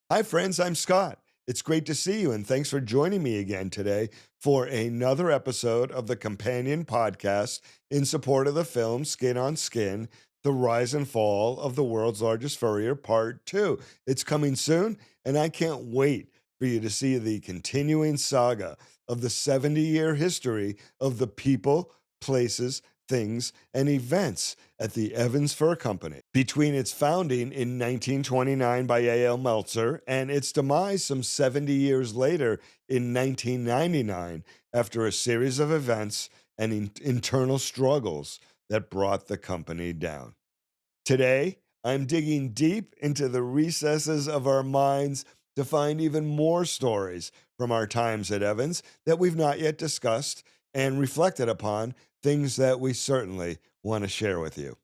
Hi, friends. I'm Scott. It's great to see you, and thanks for joining me again today for another episode of the companion podcast in support of the film Skin on Skin, The Rise and Fall of the World's Largest Furrier, Part 2. It's coming soon, and I can't wait for you to see the continuing saga of the 70-year history of the people, places, things, and events at the Evans Fur Company. Between its founding in 1929 by A.L. Meltzer and its demise some 70 years later in 1999 after a series of events and internal struggles that brought the company down. Today, I'm digging deep into the recesses of our minds to find even more stories from our times at Evans that we've not yet discussed and reflected upon, things that we certainly want to share with you.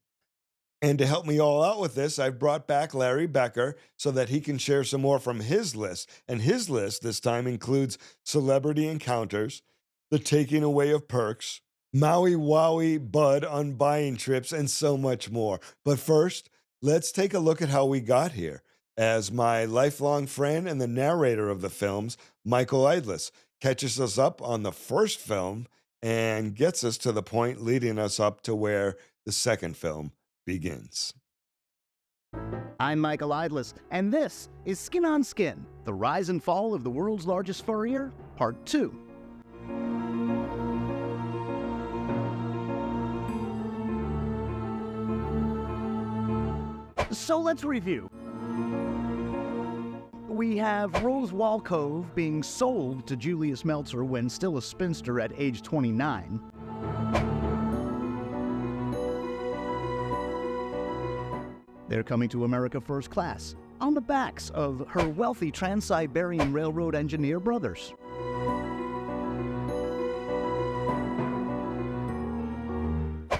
And to help me all out with this, I've brought back Larry Becker so that he can share some more from his list. And his list this time includes celebrity encounters, the taking away of perks, Maui Wowie Bud on buying trips, and so much more. But first, let's take a look at how we got here, as my lifelong friend and the narrator of the films, Michael Idless, catches us up on the first film and gets us to the point leading us up to where the second film begins. I'm Michael Idless, and this is Skin on Skin, The Rise and Fall of the World's Largest Furrier, Part 2. So let's review. We have Rose Walcove being sold to Julius Meltzer when still a spinster at age 29. They're coming to America first class, on the backs of her wealthy Trans-Siberian Railroad engineer brothers.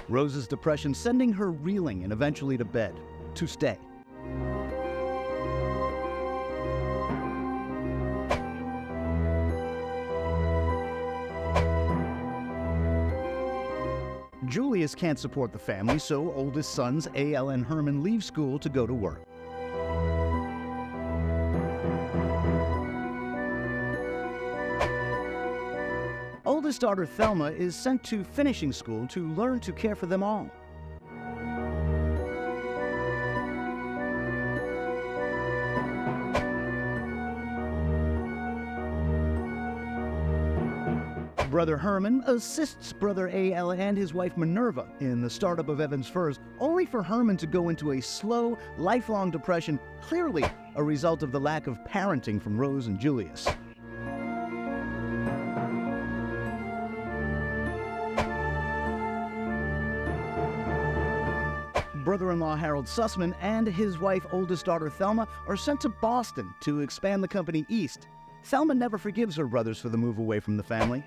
Rose's depression sending her reeling and eventually to bed, to stay. Julius can't support the family, so oldest sons A.L. and Herman leave school to go to work. Oldest daughter Thelma is sent to finishing school to learn to care for them all. Brother Herman assists Brother A.L. and his wife Minerva in the startup of Evans Furs, only for Herman to go into a slow, lifelong depression, clearly a result of the lack of parenting from Rose and Julius. Brother-in-law Harold Sussman and his wife, oldest daughter Thelma, are sent to Boston to expand the company east. Thelma never forgives her brothers for the move away from the family.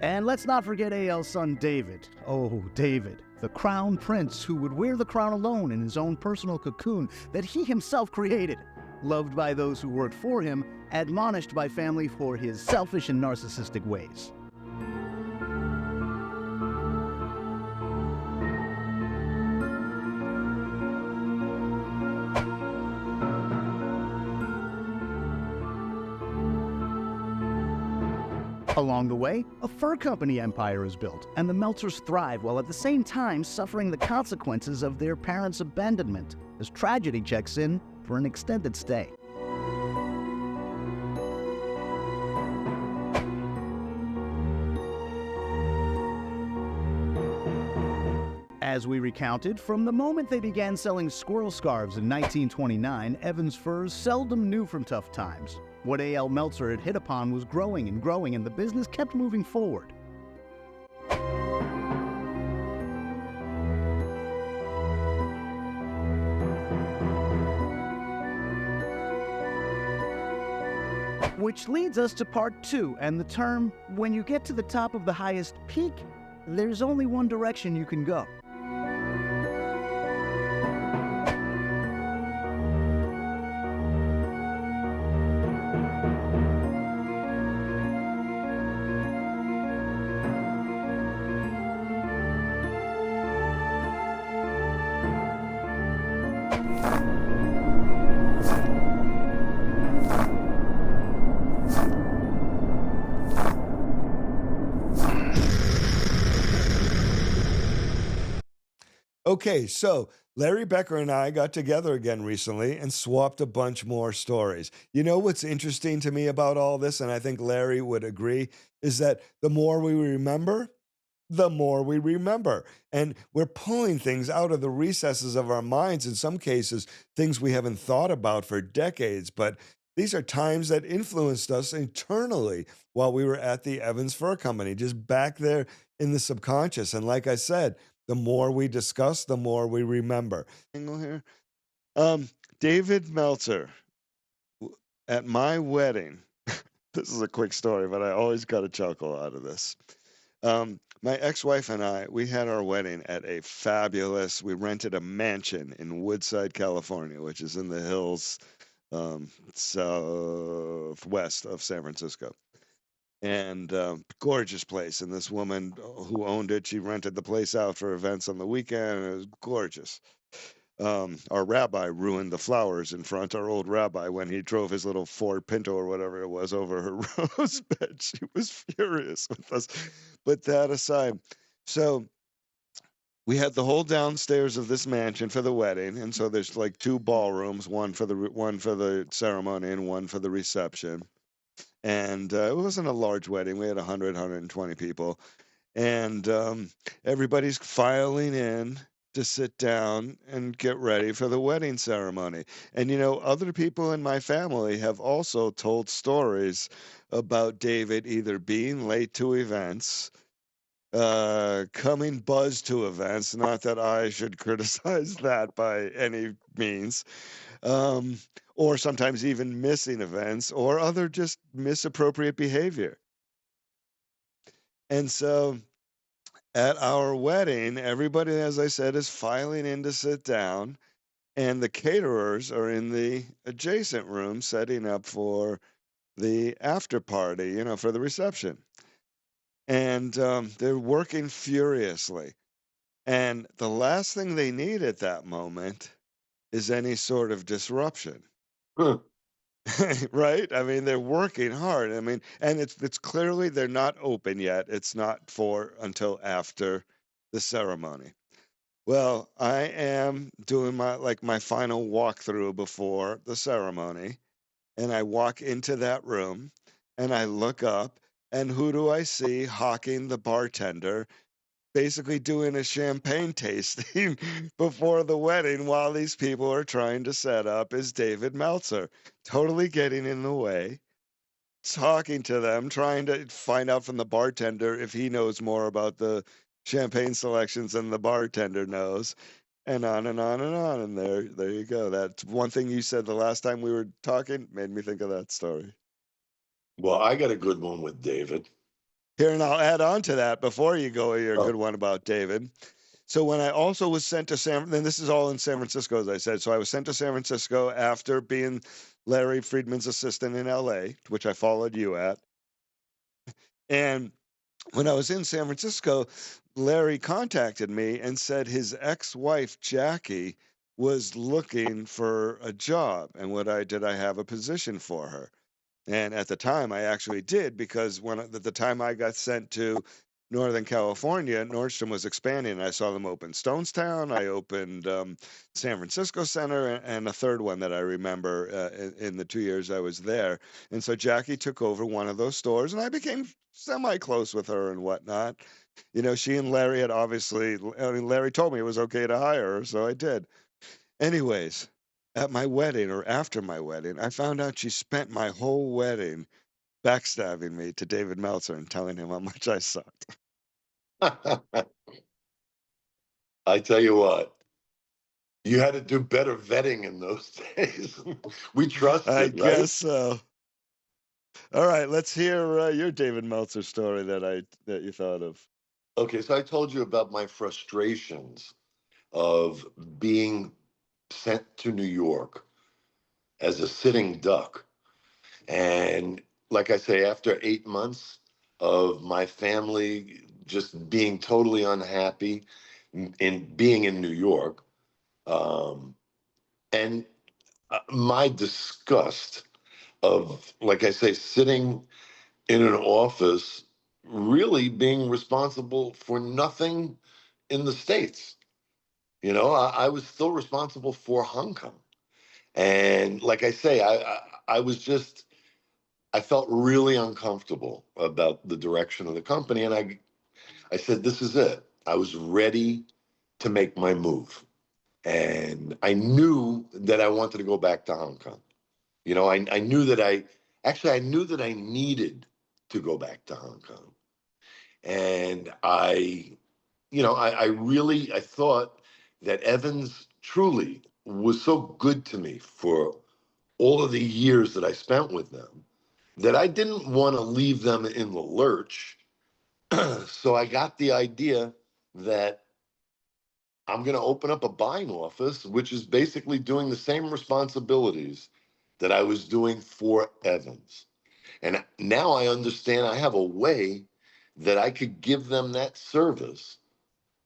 And let's not forget A.L.'s son David. Oh, David, the crown prince who would wear the crown alone in his own personal cocoon that he himself created. Loved by those who worked for him, admonished by family for his selfish and narcissistic ways. Along the way, a fur company empire is built, and the Meltzers thrive while at the same time suffering the consequences of their parents' abandonment as tragedy checks in for an extended stay. As we recounted, from the moment they began selling squirrel scarves in 1929, Evans Furs seldom knew from tough times. What A.L. Meltzer had hit upon was growing and growing, and the business kept moving forward. Which leads us to part 2, and the term, when you get to the top of the highest peak, there's only one direction you can go. Okay, so Larry Becker and I got together again recently and swapped a bunch more stories. You know what's interesting to me about all this, and I think Larry would agree, is that the more we remember, the more we remember. And we're pulling things out of the recesses of our minds, in some cases, things we haven't thought about for decades. But these are times that influenced us internally while we were at the Evans Fur Company, just back there in the subconscious. And like I said, the more we discuss, the more we remember. Angle here. Um, David Meltzer, at my wedding, this is a quick story, but I always got a chuckle out of this. My ex-wife and I, we had our wedding at a fabulous, we rented a mansion in Woodside, California, which is in the hills southwest of San Francisco. And gorgeous place. And this woman who owned it, she rented the place out for events on the weekend. And it was gorgeous. Our rabbi ruined the flowers in front, our old rabbi, when he drove his little Ford Pinto or whatever it was over her rose bed. She was furious with us. But that aside, so we had the whole downstairs of this mansion for the wedding, and so there's like two ballrooms, one for the ceremony and one for the reception. And it wasn't a large wedding. We had 120 people, and everybody's filing in to sit down and get ready for the wedding ceremony. And you know, other people in my family have also told stories about David either being late to events, coming buzzed to events, not that I should criticize that by any means, um, or sometimes even missing events or other just misappropriate behavior. And so at our wedding, everybody, as I said, is filing in to sit down, and the caterers are in the adjacent room setting up for the after party, you know, for the reception. And they're working furiously. And the last thing they need at that moment is any sort of disruption. Huh. Right? I mean, they're working hard. I mean, and it's clearly they're not open yet. It's not for until after the ceremony. Well, I am doing my final walkthrough before the ceremony, and I walk into that room and I look up, and who do I see hawking the bartender, basically doing a champagne tasting before the wedding while these people are trying to set up, is David Meltzer, totally getting in the way, talking to them, trying to find out from the bartender if he knows more about the champagne selections than the bartender knows, and on and on and on. And there you go. That's one thing you said the last time we were talking, made me think of that story. Well, I got a good one with David. Here, and I'll add on to that before you go your Oh, good one about David. So when I also was sent to then this is all in San Francisco, as I said. So I was sent to San Francisco after being Larry Friedman's assistant in LA, which I followed you at. And when I was in San Francisco, Larry contacted me and said his ex-wife, Jackie, was looking for a job. And did I have a position for her? And at the time, I actually did, because at the time I got sent to Northern California, Nordstrom was expanding. And I saw them open Stonestown. I opened San Francisco Center, and a third one that I remember in the 2 years I was there. And so Jackie took over one of those stores, and I became semi-close with her and whatnot. You know, she and Larry had obviously, I mean, Larry told me it was okay to hire her, so I did. Anyways, at my wedding or after my wedding, I found out she spent my whole wedding backstabbing me to David Meltzer and telling him how much I sucked. I tell you what, you had to do better vetting in those days. We I trusted, right? guess so. All right, let's hear your David Meltzer story that you thought of. Okay, so I told you about my frustrations of being sent to New York as a sitting duck. And like I say, after 8 months of my family just being totally unhappy in being in New York, and my disgust of, like I say, sitting in an office, really being responsible for nothing in the States. I was still responsible for Hong Kong. And like I say, I was just, I felt really uncomfortable about the direction of the company. And I said, this is it. I was ready to make my move. And I knew that I wanted to go back to Hong Kong. I knew that I knew that I needed to go back to Hong Kong. And I thought that Evans truly was so good to me for all of the years that I spent with them that I didn't want to leave them in the lurch. So I got the idea that I'm going to open up a buying office, which is basically doing the same responsibilities that I was doing for Evans. And now I understand I have a way that I could give them that service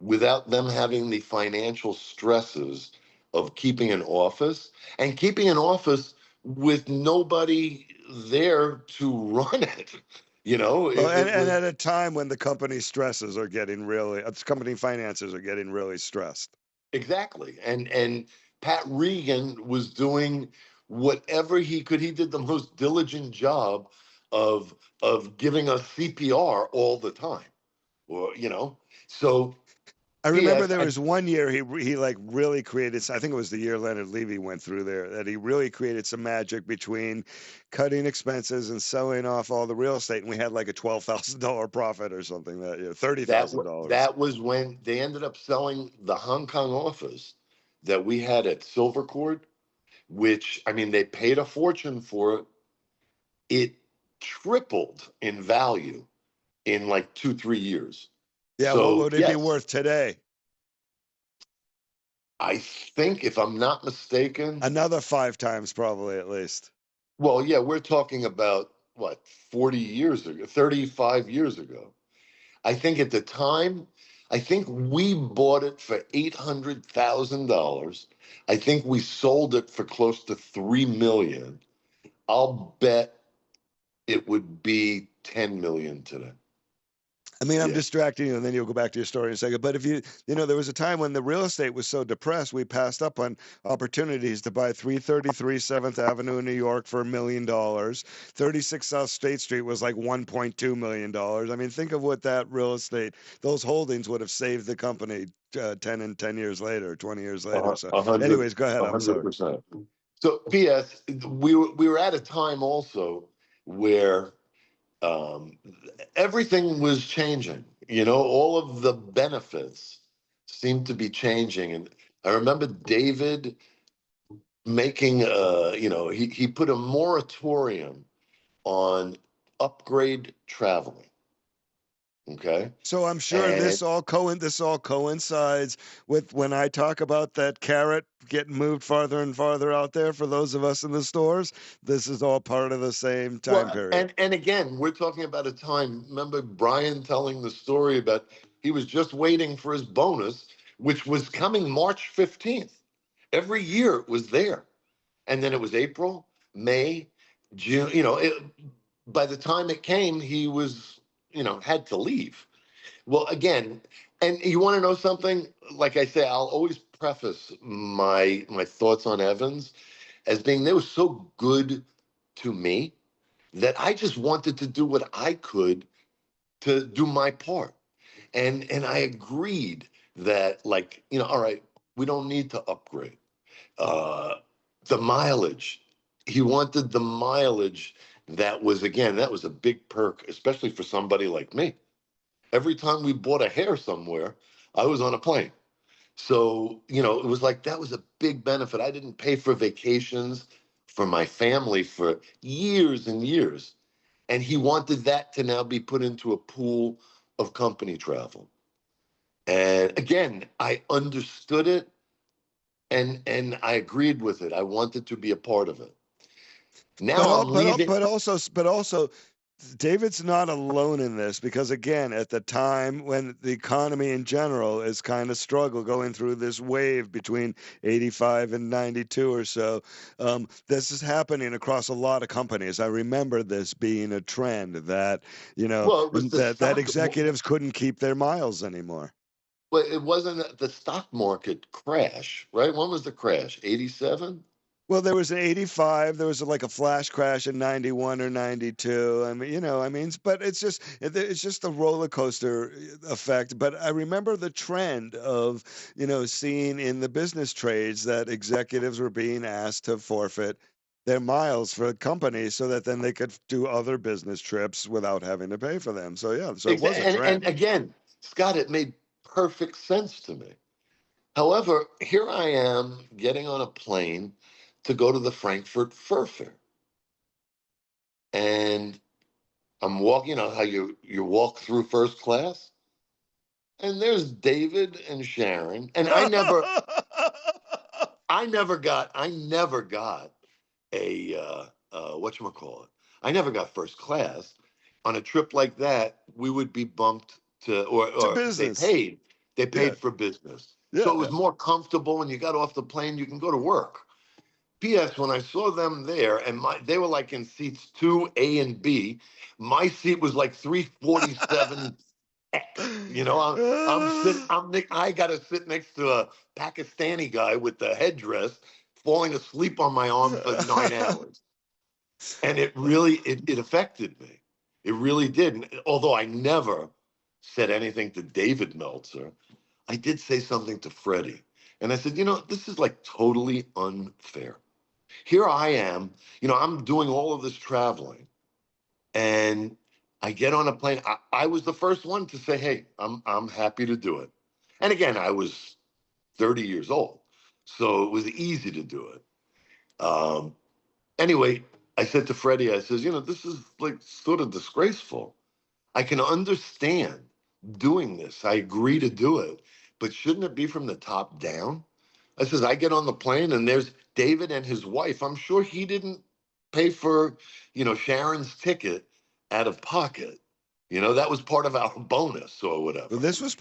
without them having the financial stresses of keeping an office and keeping an office with nobody there to run it. Well, It and was at a time when the company stresses are getting really, company finances are getting really stressed. exactly. And Pat Regan was doing whatever he could. He did the most diligent job of giving us CPR all the time. So I remember P.S. there was one year he like really created. I think it was the year Leonard Levy went through there that he really created some magic between cutting expenses and selling off all the real estate, and we had like a $12,000 profit or something that year, $30,000. That was when they ended up selling the Hong Kong office that we had at Silvercord, which I mean they paid a fortune for it. It tripled in value in like 2-3 years. Yeah, what So would it be yes, worth today? I think if I'm not mistaken, Another 5 times probably at least. well, yeah, we're talking about what 40 years ago, 35 years ago. I think at the time, I think we bought it for $800,000. I think we sold it for close to 3 million. I'll bet it would be 10 million today. I mean, I'm Yeah. distracting you, and then you'll go back to your story in a second. But if there was a time when the real estate was so depressed, we passed up on opportunities to buy 333 7th Avenue in New York for $1 million. 36 South State Street was like $1.2 million. I mean, think of what that real estate, those holdings would have saved the company 10 years later, 20 years later. So, A hundred, anyways, go ahead. a I'm hundred sorry. percent. So, P.S. We were at a time also where um, everything was changing. All of the benefits seemed to be changing, and I remember David making he put a moratorium on upgrade traveling. Okay, So I'm sure and this all coincides with when I talk about that carrot getting moved farther and farther out there for those of us in the stores. This is all part of the same time well, period. and again, we're talking about a time. Remember Brian telling the story about he was just waiting for his bonus, which was coming March 15th. Every year it was there, and then it was April, May, June. By the time it came, he was had to leave. Well, again, and you want to know something? Like I say, I'll always preface my thoughts on Evans as being they were so good to me that I just wanted to do what I could to do my part. And I agreed that all right, we don't need to upgrade. Uh the mileage. He wanted the mileage that was a big perk, especially for somebody like me. Every time we bought a hair somewhere, I was on a plane. So, it was like that was a big benefit. I didn't pay for vacations for my family for years and years. And he wanted that to now be put into a pool of company travel. And again, I understood it and I agreed with it. I wanted to be a part of it. But Now all, I'm but al- leaving. but also, David's not alone in this because again, at the time when the economy in general is kind of struggle going through this wave between 85 and 92 or so, this is happening across a lot of companies. I remember this being a trend that Well, it was the that stock. executives couldn't keep their miles anymore. But it wasn't the stock market crash, right? When was the crash? 87? Well, there was an 85, there was like a flash crash in 91 or 92. I mean, but it's just the roller coaster effect. But I remember the trend of, seeing in the business trades that executives were being asked to forfeit their miles for companies so that then they could do other business trips without having to pay for them. So yeah, so it was a And trend. again, Scott, it made perfect sense to me. However, here I am getting on a plane to go to the Frankfurt Fur Fair. And I'm walking, how you walk through first class? And there's David and Sharon. And I never got a whatchamacallit. I never got first class. On a trip like that, we would be bumped to To or they business. paid. They Yeah, paid for business. So yeah, it was yeah. more comfortable when you got off the plane, you can go to work. P.S. When I saw them there, and they were like in seats 2A and B, my seat was like 347X. I'm sitting. I got to sit next to a Pakistani guy with the headdress, falling asleep on my arm for 9 hours, and it affected me. It really did. And although I never said anything to David Meltzer, I did say something to Freddie, and I said, this is like totally unfair. Here I am, I'm doing all of this traveling, and I get on a plane. I was the first one to say, "Hey, I'm happy to do it." And again, I was 30 years old, so it was easy to do it. Um, anyway, I said to Freddie, I says, this is like sort of disgraceful. I can understand doing this. I agree to do it, but shouldn't it be from the top down? I says, I get on the plane and there's David and his wife. I'm sure he didn't pay for, Sharon's ticket out of pocket. That was part of our bonus or Well, whatever. this was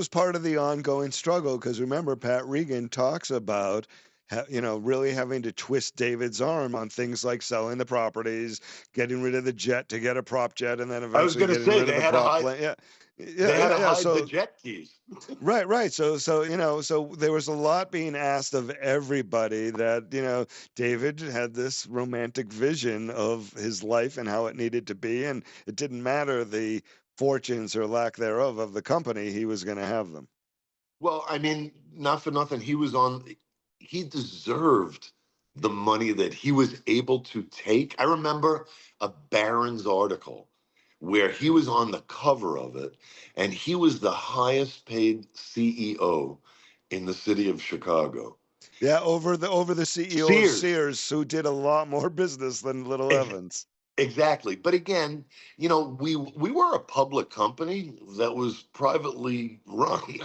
part of the ongoing struggle because remember, Pat Regan talks about really having to twist David's arm on things like selling the properties, getting rid of the jet to get a prop jet, and then I was eventually going to getting say rid of the prop plane. Yeah, they yeah, had yeah, to yeah. hide the So jet keys. right. So there was a lot being asked of everybody that David had this romantic vision of his life and how it needed to be, and it didn't matter the fortunes or lack thereof of the company, he was going to have them. Well, I mean, not for nothing. He deserved the money that he was able to take. I remember a Barron's article where he was on the cover of it, and he was the highest paid CEO in the city of Chicago. Yeah, over the CEO of Sears. Sears, who did a lot more business than Little Ex- Evans. Exactly. But again, we were a public company that was privately run,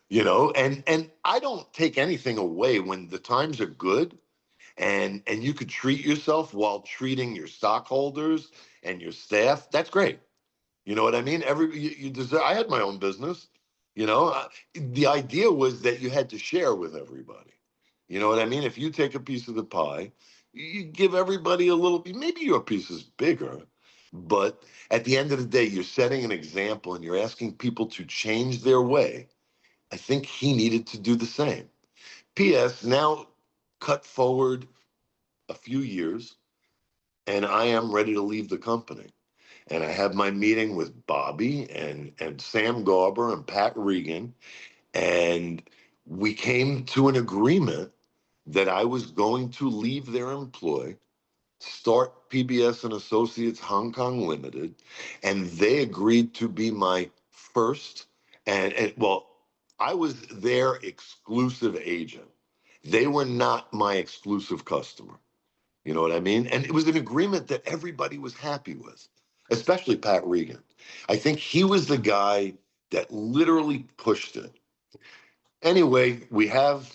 and I don't take anything away when the times are good and you could treat yourself while treating your stockholders and your staff. That's great. You know what I mean? You deserve. I had my own business. The idea was that you had to share with everybody. You know what I mean? If you take a piece of the pie, you give everybody a little. Maybe your piece is bigger, but at the end of the day, you're setting an example and you're asking people to change their way. I think he needed to do the same. P.S. Now, cut forward a few years, and I am ready to leave the company. And I have my meeting with Bobby and Sam Garber and Pat Regan, and we came to an agreement that I was going to leave their employ, start PBS and Associates Hong Kong Limited, and they agreed to be my first and well, I was their exclusive agent. They were not my exclusive customer. You know what I mean? And it was an agreement that everybody was happy with, especially Pat Regan. I think he was the guy that literally pushed it. Anyway, we have,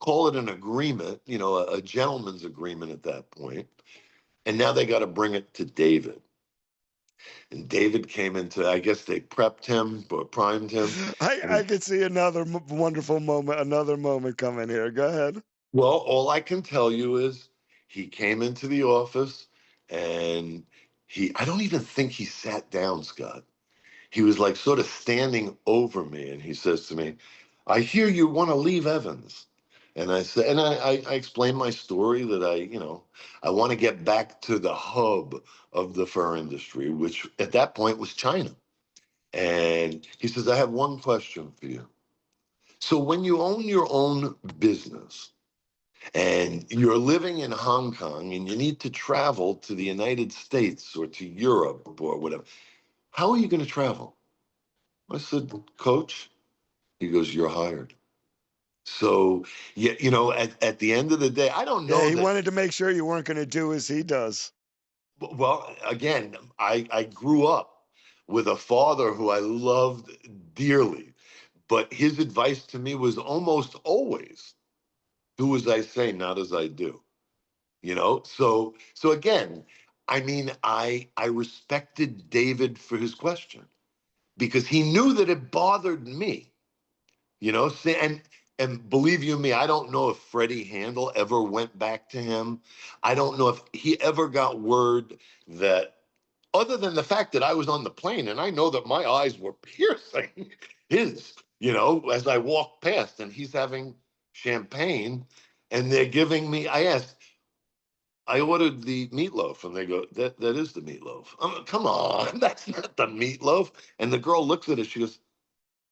call it an agreement, a gentleman's agreement at that point. And now they got to bring it to David. And David came into, I guess they prepped him or primed him. I And could see another wonderful moment, another moment coming here. Go ahead. well, all I can tell you is he came into the office and I don't even think he sat down, Scott. he was like sort of standing over me, and he says to me, "I hear you want to leave Evans." And I said, and I explained my story that I want to get back to the hub of the fur industry, which at that point was China. And he says, "I have one question for you. So when you own your own business and you're living in Hong Kong and you need to travel to the United States or to Europe or whatever, how are you going to travel?" I said, "Coach," he goes, "you're hired." So, yeah, at the end of the day, I don't Yeah, know he that. wanted to make sure you weren't going to do as he does. Well, again, I grew up with a father who I loved dearly, but his advice to me was almost always, "Do as I say, not as I do." So again, I mean, I respected David for his question because he knew that it bothered me. And believe you me, I don't know if Freddie Handel ever went back to him. I don't know if he ever got word that, other than the fact that I was on the plane and I know that my eyes were piercing his, as I walked past and he's having champagne and they're giving me, I ordered the meatloaf, and they go, that is the meatloaf. Come on, that's not the meatloaf. And the girl looks at it, she goes,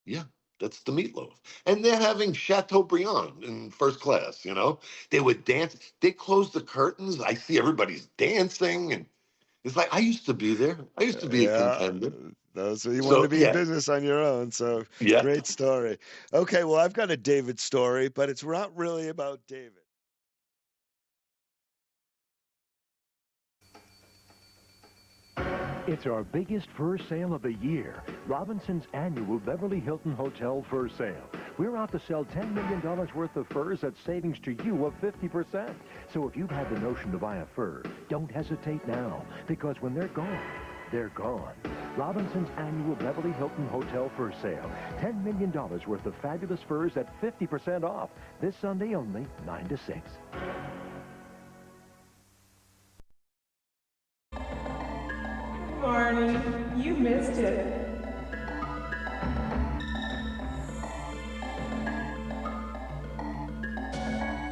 "Yeah, that's the meatloaf." And they're having Chateaubriand in first class. They would dance. They closed the curtains. I see everybody's dancing. And it's like, I used to be there. I used to be a Yeah, contender. those you wanted to So, be in yeah, business on your own. So yeah. great story. Okay, well, I've got a David story, but it's not really about David. It's our biggest fur sale of the year, Robinson's annual Beverly Hilton Hotel Fur Sale. We're out to sell $10 million worth of furs at savings to you of 50%. So if you've had the notion to buy a fur, don't hesitate now, because when they're gone, they're gone. Robinson's annual Beverly Hilton Hotel Fur Sale. $10 million worth of fabulous furs at 50% off. This Sunday only, 9 to 6. Barney, you missed it.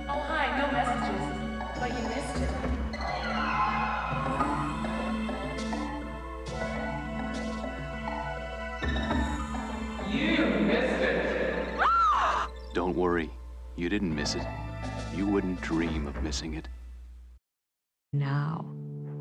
Oh, hi, no messages, but you missed it. You missed it. Don't worry, you didn't miss it. You wouldn't dream of missing it. Now.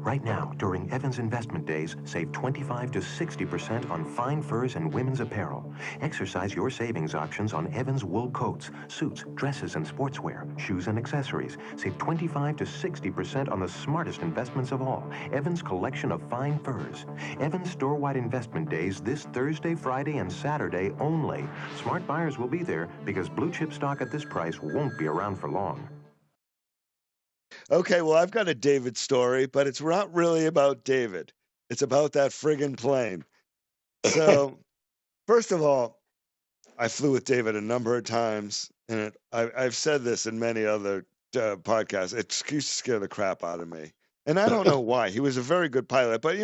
Right now, during Evans Investment Days, save 25 to 60% on fine furs and women's apparel. Exercise your savings options on Evans wool coats, suits, dresses, and sportswear, shoes and accessories. Save 25 to 60% on the smartest investments of all, Evans collection of fine furs. Evans store-wide investment days this Thursday, Friday, and Saturday only. Smart buyers will be there because blue chip stock at this price won't be around for long. Okay, well, I've got a David story, but it's not really about David. It's about that friggin' plane. So, first of all, I flew with David a number of times, and I've said this in many other podcasts. It used to scare the crap out of me. And I don't know why. He was a very good pilot, but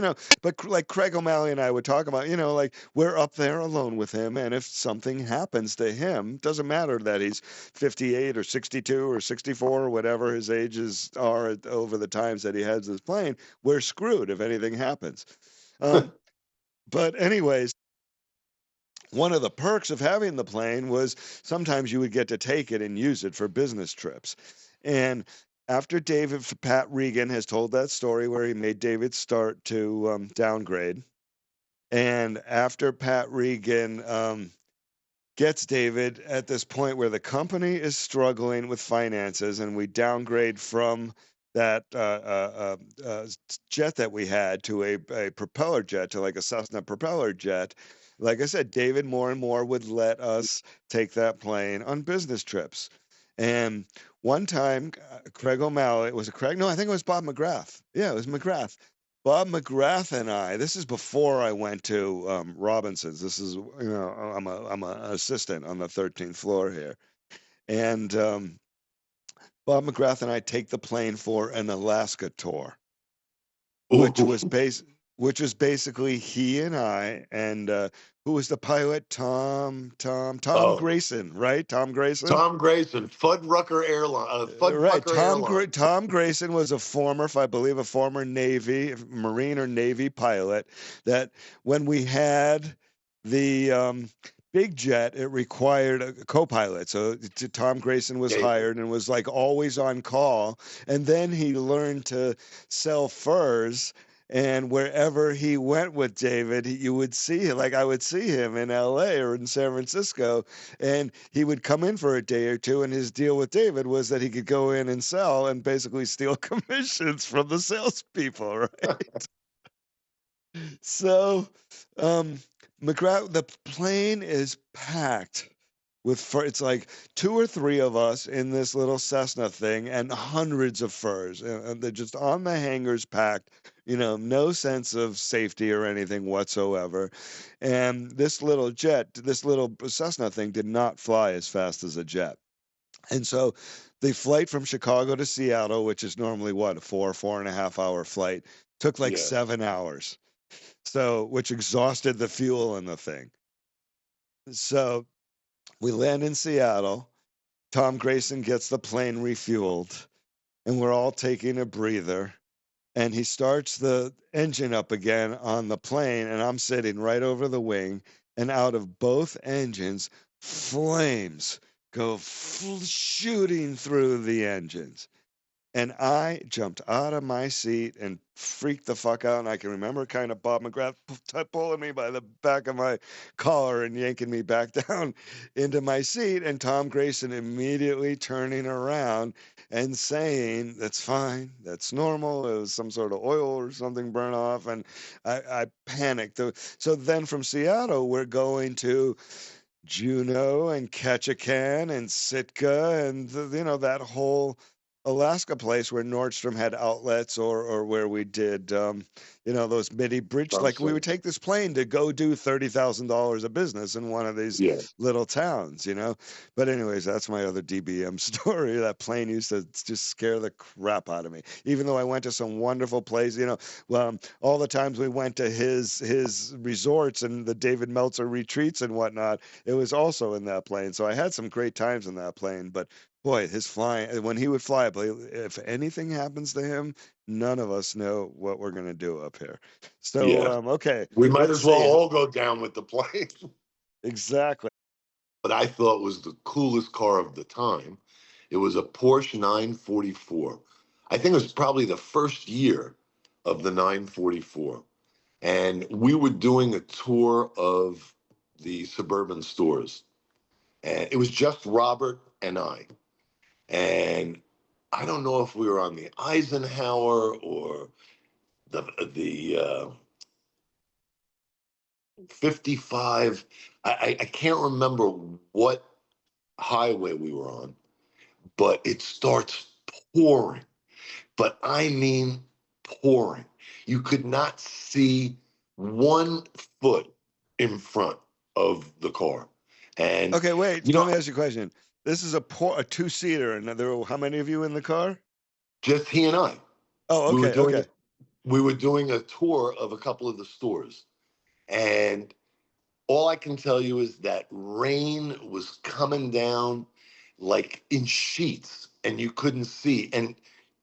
like Craig O'Malley and I would talk about, like we're up there alone with him, and if something happens to him, doesn't matter that he's 58 or 62 or 64 or whatever his ages are over the times that he has this plane, we're screwed if anything happens. But anyways, one of the perks of having the plane was sometimes you would get to take it and use it for business trips. And after Pat Regan has told that story where he made David start to downgrade, and after Pat Regan gets David at this point where the company is struggling with finances and we downgrade from that jet that we had to a propeller jet, to like a Cessna propeller jet. Like I said, David more and more would let us take that plane on business trips. And one time, Craig O'Malley, was it Craig? No, I think it was Bob McGrath. Yeah, it was McGrath. Bob McGrath and I, this is before I went to Robinson's. This is, I'm an assistant on the 13th floor here. And Bob McGrath and I take the plane for an Alaska tour, which was based, which was basically he and I, and who was the pilot? Tom Oh, Grayson, right? Tom Grayson. Tom Grayson, Right. Fuddrucker Airlines. Tom Grayson was a former, I believe, a former Navy, Marine or Navy pilot. That when we had the big jet, it required a co-pilot. So Tom Grayson was Yeah, hired and was like always on call. And then he learned to sell furs. And wherever he went with David, you would see him. Like I would see him in L.A. or in San Francisco, and he would come in for a day or two, and his deal with David was that he could go in and sell and basically steal commissions from the salespeople, right? So, um, McGrath, the plane is packed with fur. It's like two or three of us in this little Cessna thing, and hundreds of furs, and they're just on the hangars packed. No sense of safety or anything whatsoever. And this little jet, this little Cessna thing, did not fly as fast as a jet. And so the flight from Chicago to Seattle, which is normally what, a 4.5 hour flight, took like yeah. 7 hours. So, which exhausted the fuel in the thing. So we land in Seattle. Tom Grayson gets the plane refueled, and we're all taking a breather. And he starts the engine up again on the plane, and I'm sitting right over the wing. And out of both engines, flames go shooting through the engines. And I jumped out of my seat and freaked the fuck out. And I can remember kind of Bob McGrath pulling me by the back of my collar and yanking me back down into my seat. And Tom Grayson immediately turning around and saying, "That's fine. That's normal. It was some sort of oil or something burn off." And I panicked. So then from Seattle, we're going to Juneau and Ketchikan and Sitka and that whole Alaska place where Nordstrom had outlets, or where we did those midi bridge, like we would take this plane to go do $30,000 of business in one of these Yeah. little towns. But anyways, that's my other DBM story. That plane used to just scare the crap out of me, even though I went to some wonderful places. All the times we went to his resorts and the David Meltzer retreats and whatnot, it was also in that plane. So I had some great times in that plane. But boy, his flying, when he would fly, if anything happens to him, none of us know what we're going to do up here. So, Yeah. okay, We might let's as well see. all go down with the plane. Exactly. What I thought was the coolest car of the time. It was a Porsche 944. I think it was probably the first year of the 944. And we were doing a tour of the suburban stores. And it was just Robert and I. And I don't know if we were on the Eisenhower or the 55. I can't remember what highway we were on, but it starts pouring. But I mean pouring. You could not see 1 foot in front of the car. And Okay, wait. you Let know, me ask you a question. This is a two-seater, and there were how many of you in the car? just he and I. Oh, We were okay, doing okay. it. We were doing a tour of a couple of the stores. And all I can tell you is that rain was coming down like in sheets and you couldn't see. And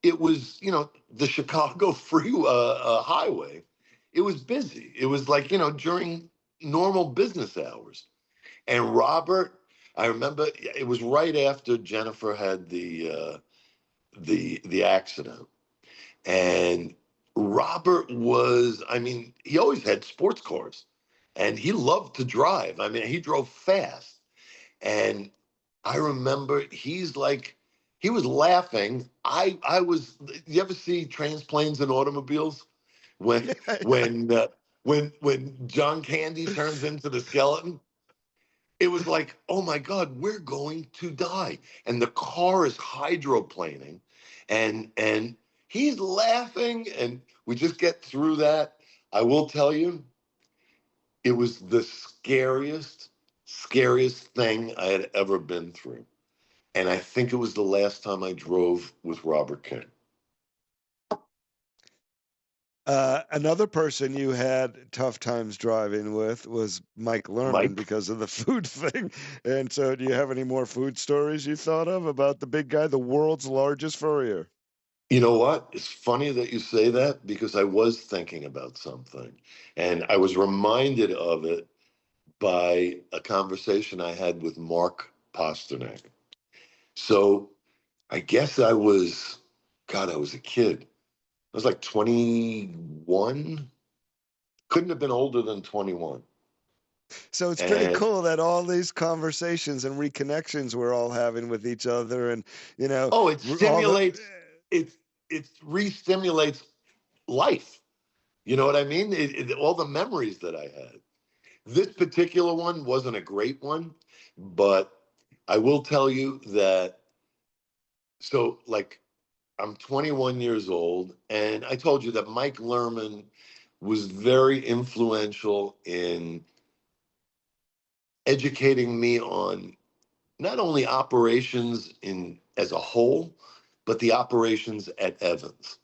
it was, the Chicago highway. It was busy. It was like, during normal business hours. And Robert, I remember it was right after Jennifer had the accident. And Robert was, I mean, he always had sports cars and he loved to drive. I mean, he drove fast. And I remember he was laughing. I was, you ever see trains, planes, and automobiles? When, Yeah, yeah. when John Candy turns into the skeleton? It was like, oh my God, we're going to die. And the car is hydroplaning and he's laughing and we just get through that. I will tell you, it was the scariest thing I had ever been through. And I think it was the last time I drove with Robert King. Another person you had tough times driving with was Mike Lerman Mike, because of the food thing. And so, do you have any more food stories you thought of about the big guy, the world's largest furrier? you know what? It's funny that you say that because I was thinking about something and I was reminded of it by a conversation I had with Mark Pasternak. So I guess I was a kid. I was like 21, couldn't have been older than 21. So it's pretty And cool that all these conversations and reconnections we're all having with each other, and you know, oh, it all the stimulates, it, it re-stimulates life. You know what I mean? All the memories that I had. This particular one wasn't a great one, but I will tell you that. So, like, I'm 21 years old, and I told you that Mike Lerman was very influential in educating me on not only operations in as a whole, but the operations at Evans.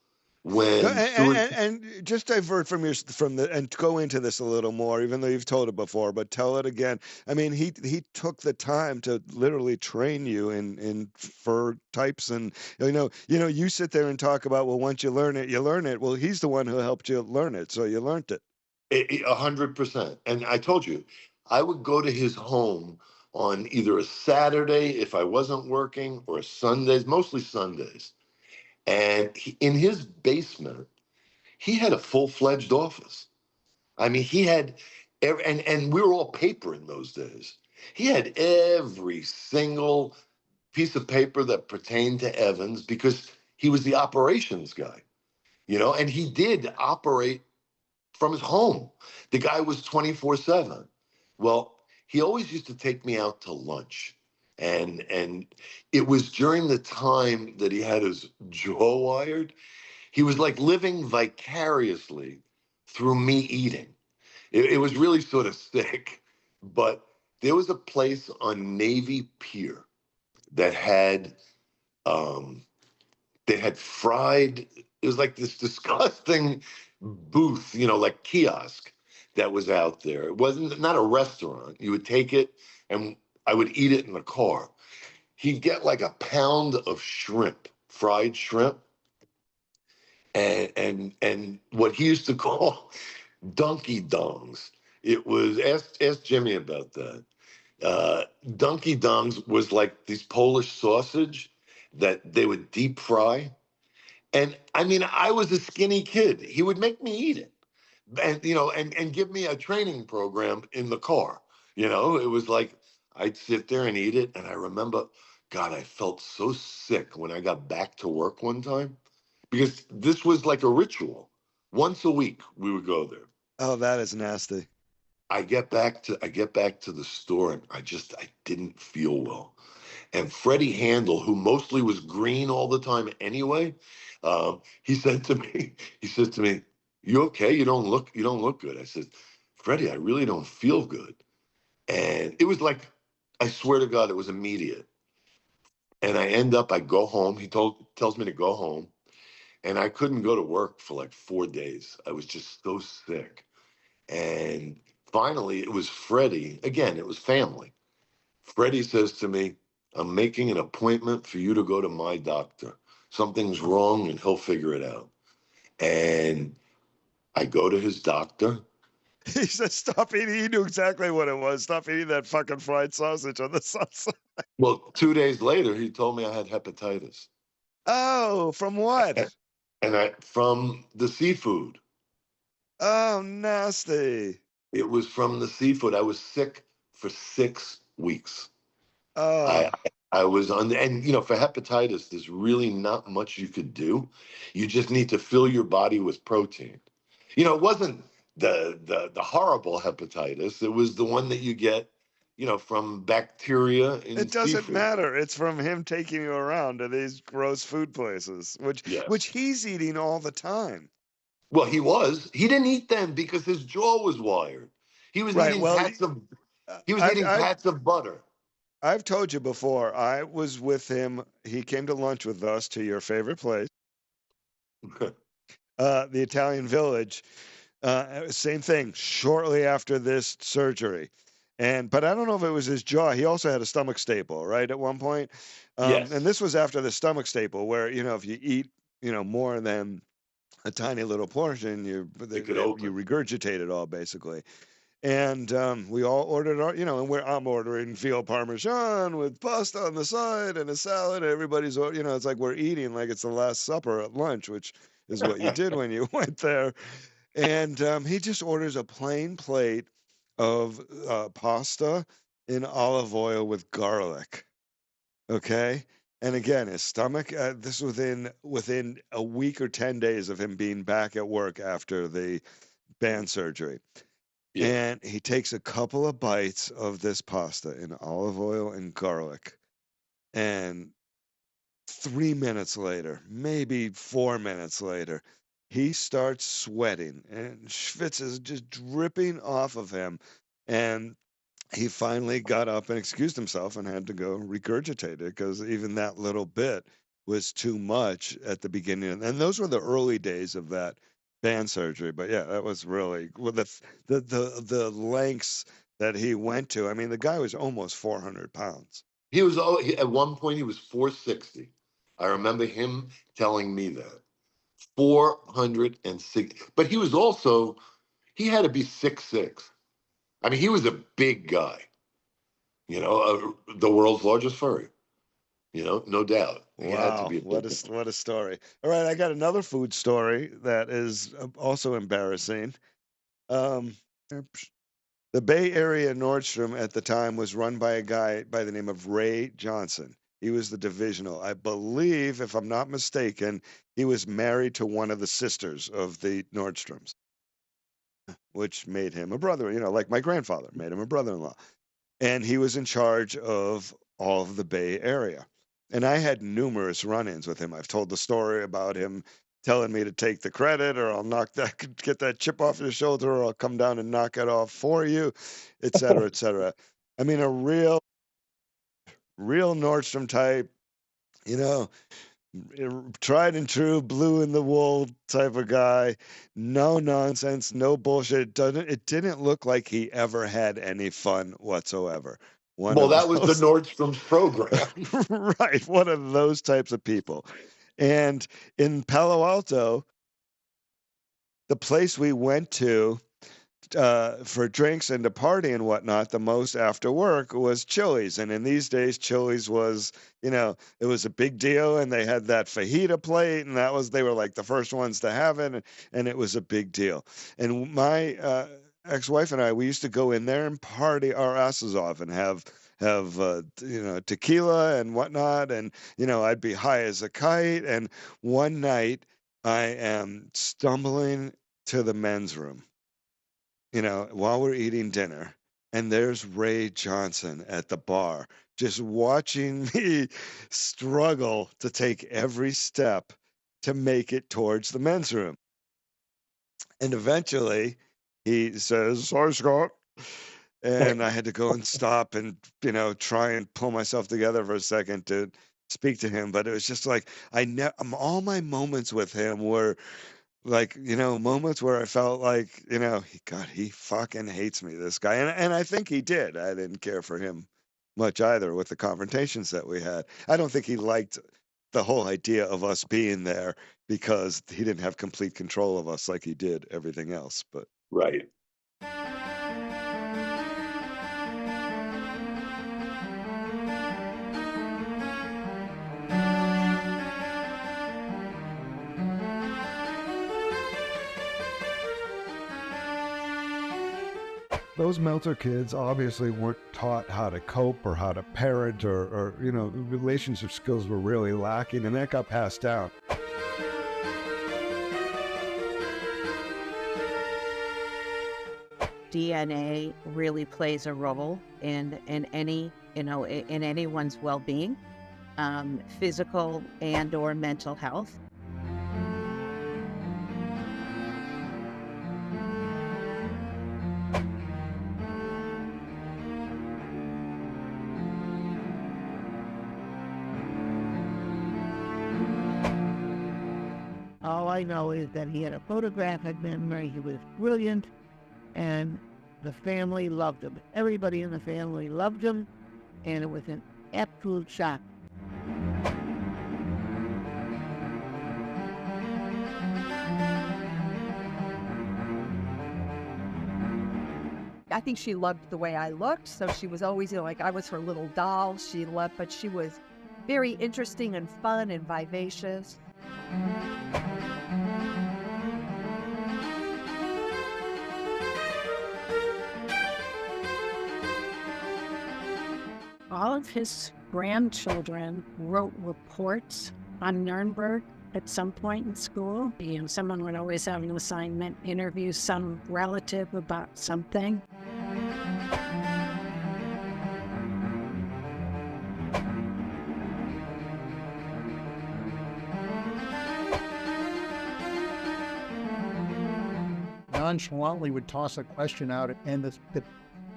Go, When Stuart, and just divert from the and go into this a little more, even though you've told it before, but tell it again. I mean, he took the time to literally train you in fur types, and you sit there and talk about, well, once you learn it, you learn it. Well, he's the one who helped you learn it, so you learned it. 100%, and I told you, I would go to his home on either a Saturday if I wasn't working or Sundays, mostly Sundays. And in his basement, he had a full-fledged office. I mean, he had, and we were all paper in those days. He had every single piece of paper that pertained to Evans because he was the operations guy, and he did operate from his home. The guy was 24/7. Well, he always used to take me out to lunch. And it was during the time that he had his jaw wired. He was like living vicariously through me eating. It was really sort of sick. But there was a place on Navy Pier that had um, fried. It was like this disgusting booth, like kiosk that was out there. It wasn't not a restaurant. You would take it, and I would eat it in the car. He'd get like a pound of shrimp, fried shrimp, and what he used to call donkey dongs. It was ask Jimmy about that. Donkey dongs was like these Polish sausage that they would deep fry. And I mean, I was a skinny kid. He would make me eat it, and give me a training program in the car. It was like I'd sit there and eat it. And I remember, God, I felt so sick when I got back to work one time because this was like a ritual. Once a week, we would go there. Oh, that is nasty. I get back to the store and I didn't feel well. And Freddie Handel, who mostly was green all the time anyway, he said to me, "You okay? You don't look good." I said, "Freddie, I really don't feel good." And it was like, I swear to God, it was immediate. And I go home. He tells me to go home, and I couldn't go to work for like 4 days. I was just so sick. And finally, it was Freddie. Again, it was family. Freddie says to me, "I'm making an appointment for you to go to my doctor. Something's wrong and he'll figure it out." And I go to his doctor. He said, "Stop eating." He knew exactly what it was. Stop eating that fucking fried sausage on the sauce. Well, 2 days later, he told me I had hepatitis. Oh, from what? And from the seafood. Oh, nasty. It was from the seafood. I was sick for 6 weeks. Oh, I I was on, and for hepatitis, there's really not much you could do. You just need to fill your body with protein. It wasn't the horrible hepatitis. It was the one that you get, from bacteria in it doesn't seafood. matter. It's from him taking you around to these gross food places, which Yes. he's eating all the time. Well, he didn't eat them because his jaw was wired. He was Right. eating Well, pats of he was I've eating I've pats of butter. I've told you before. I was with him. He came to lunch with us to your favorite place. the Italian village. Same thing, shortly after this surgery. But I don't know if it was his jaw. He also had a stomach staple, right, at one point. And Yes. this was after the stomach staple, where, if you eat, more than a tiny little portion, It could you open. regurgitate it all, basically. And we all ordered our, and I'm ordering veal parmesan with pasta on the side and a salad. Everybody's, it's like we're eating like it's the Last Supper at lunch, which is what you did when you went there. And he just orders a plain plate of pasta in olive oil with garlic. Okay. And again, his stomach, this within a week or 10 days of him being back at work after the band surgery. Yeah. And he takes a couple of bites of this pasta in olive oil and garlic. And 3 minutes later, maybe 4 minutes later, he starts sweating and schwitz is just dripping off of him. And he finally got up and excused himself and had to go regurgitate it because even that little bit was too much at the beginning. And those were the early days of that band surgery. But yeah, that was really the lengths that he went to. I mean, the guy was almost 400 pounds. He was at one point he was 460. I remember him telling me that 460. But he was also he had to be 6'6". I mean, he was a big guy. The world's largest furry. No doubt. He had to Wow, be a what big guy. what a story. All right, I got another food story that is also embarrassing. Um, the Bay Area Nordstrom at the time was run by a guy by the name of Ray Johnson. He was the divisional. I believe, if I'm not mistaken, he was married to one of the sisters of the Nordstroms, which made him a brother, like my grandfather made him a brother-in-law. And he was in charge of all of the Bay Area. And I had numerous run-ins with him. I've told the story about him telling me to take the credit, or I'll get that chip off your shoulder, or I'll come down and knock it off for you, et cetera, et cetera. I mean, a real Nordstrom type, you know, tried and true, blue in the wool type of guy. No nonsense, no bullshit. It didn't look like he ever had any fun whatsoever. One Well, of that was the those, Nordstrom's program. right? One of those types of people. And in Palo Alto, the place we went to for drinks and to party and whatnot, the most after work was Chili's. And in these days, Chili's was, it was a big deal. And they had that fajita plate, and they were like the first ones to have it. And it was a big deal. And my ex-wife and I, we used to go in there and party our asses off and have tequila and whatnot. And, I'd be high as a kite. And one night I am stumbling to the men's room, while we're eating dinner, and there's Ray Johnson at the bar, just watching me struggle to take every step to make it towards the men's room. And eventually he says, "Sorry, Scott." And I had to go and stop and, try and pull myself together for a second to speak to him. But it was just like, all my moments with him were like, moments where I felt like, he fucking hates me, this guy. And I think he did. I didn't care for him much either with the confrontations that we had. I don't think he liked the whole idea of us being there because he didn't have complete control of us like he did everything else. But Right. those Meltzer kids obviously weren't taught how to cope or how to parent, or relationship skills were really lacking, and that got passed down. DNA really plays a role in any in anyone's well-being, physical and or mental health. All I know is that he had a photograph of him where he was brilliant, and the family loved him. Everybody in the family loved him, and it was an absolute shock. I think she loved the way I looked, so she was always, like I was her little doll. She loved, but she was very interesting and fun and vivacious. All of his grandchildren wrote reports on Nuremberg at some point in school. Someone would always have an assignment, interview some relative about something. Nonchalantly would toss a question out, and the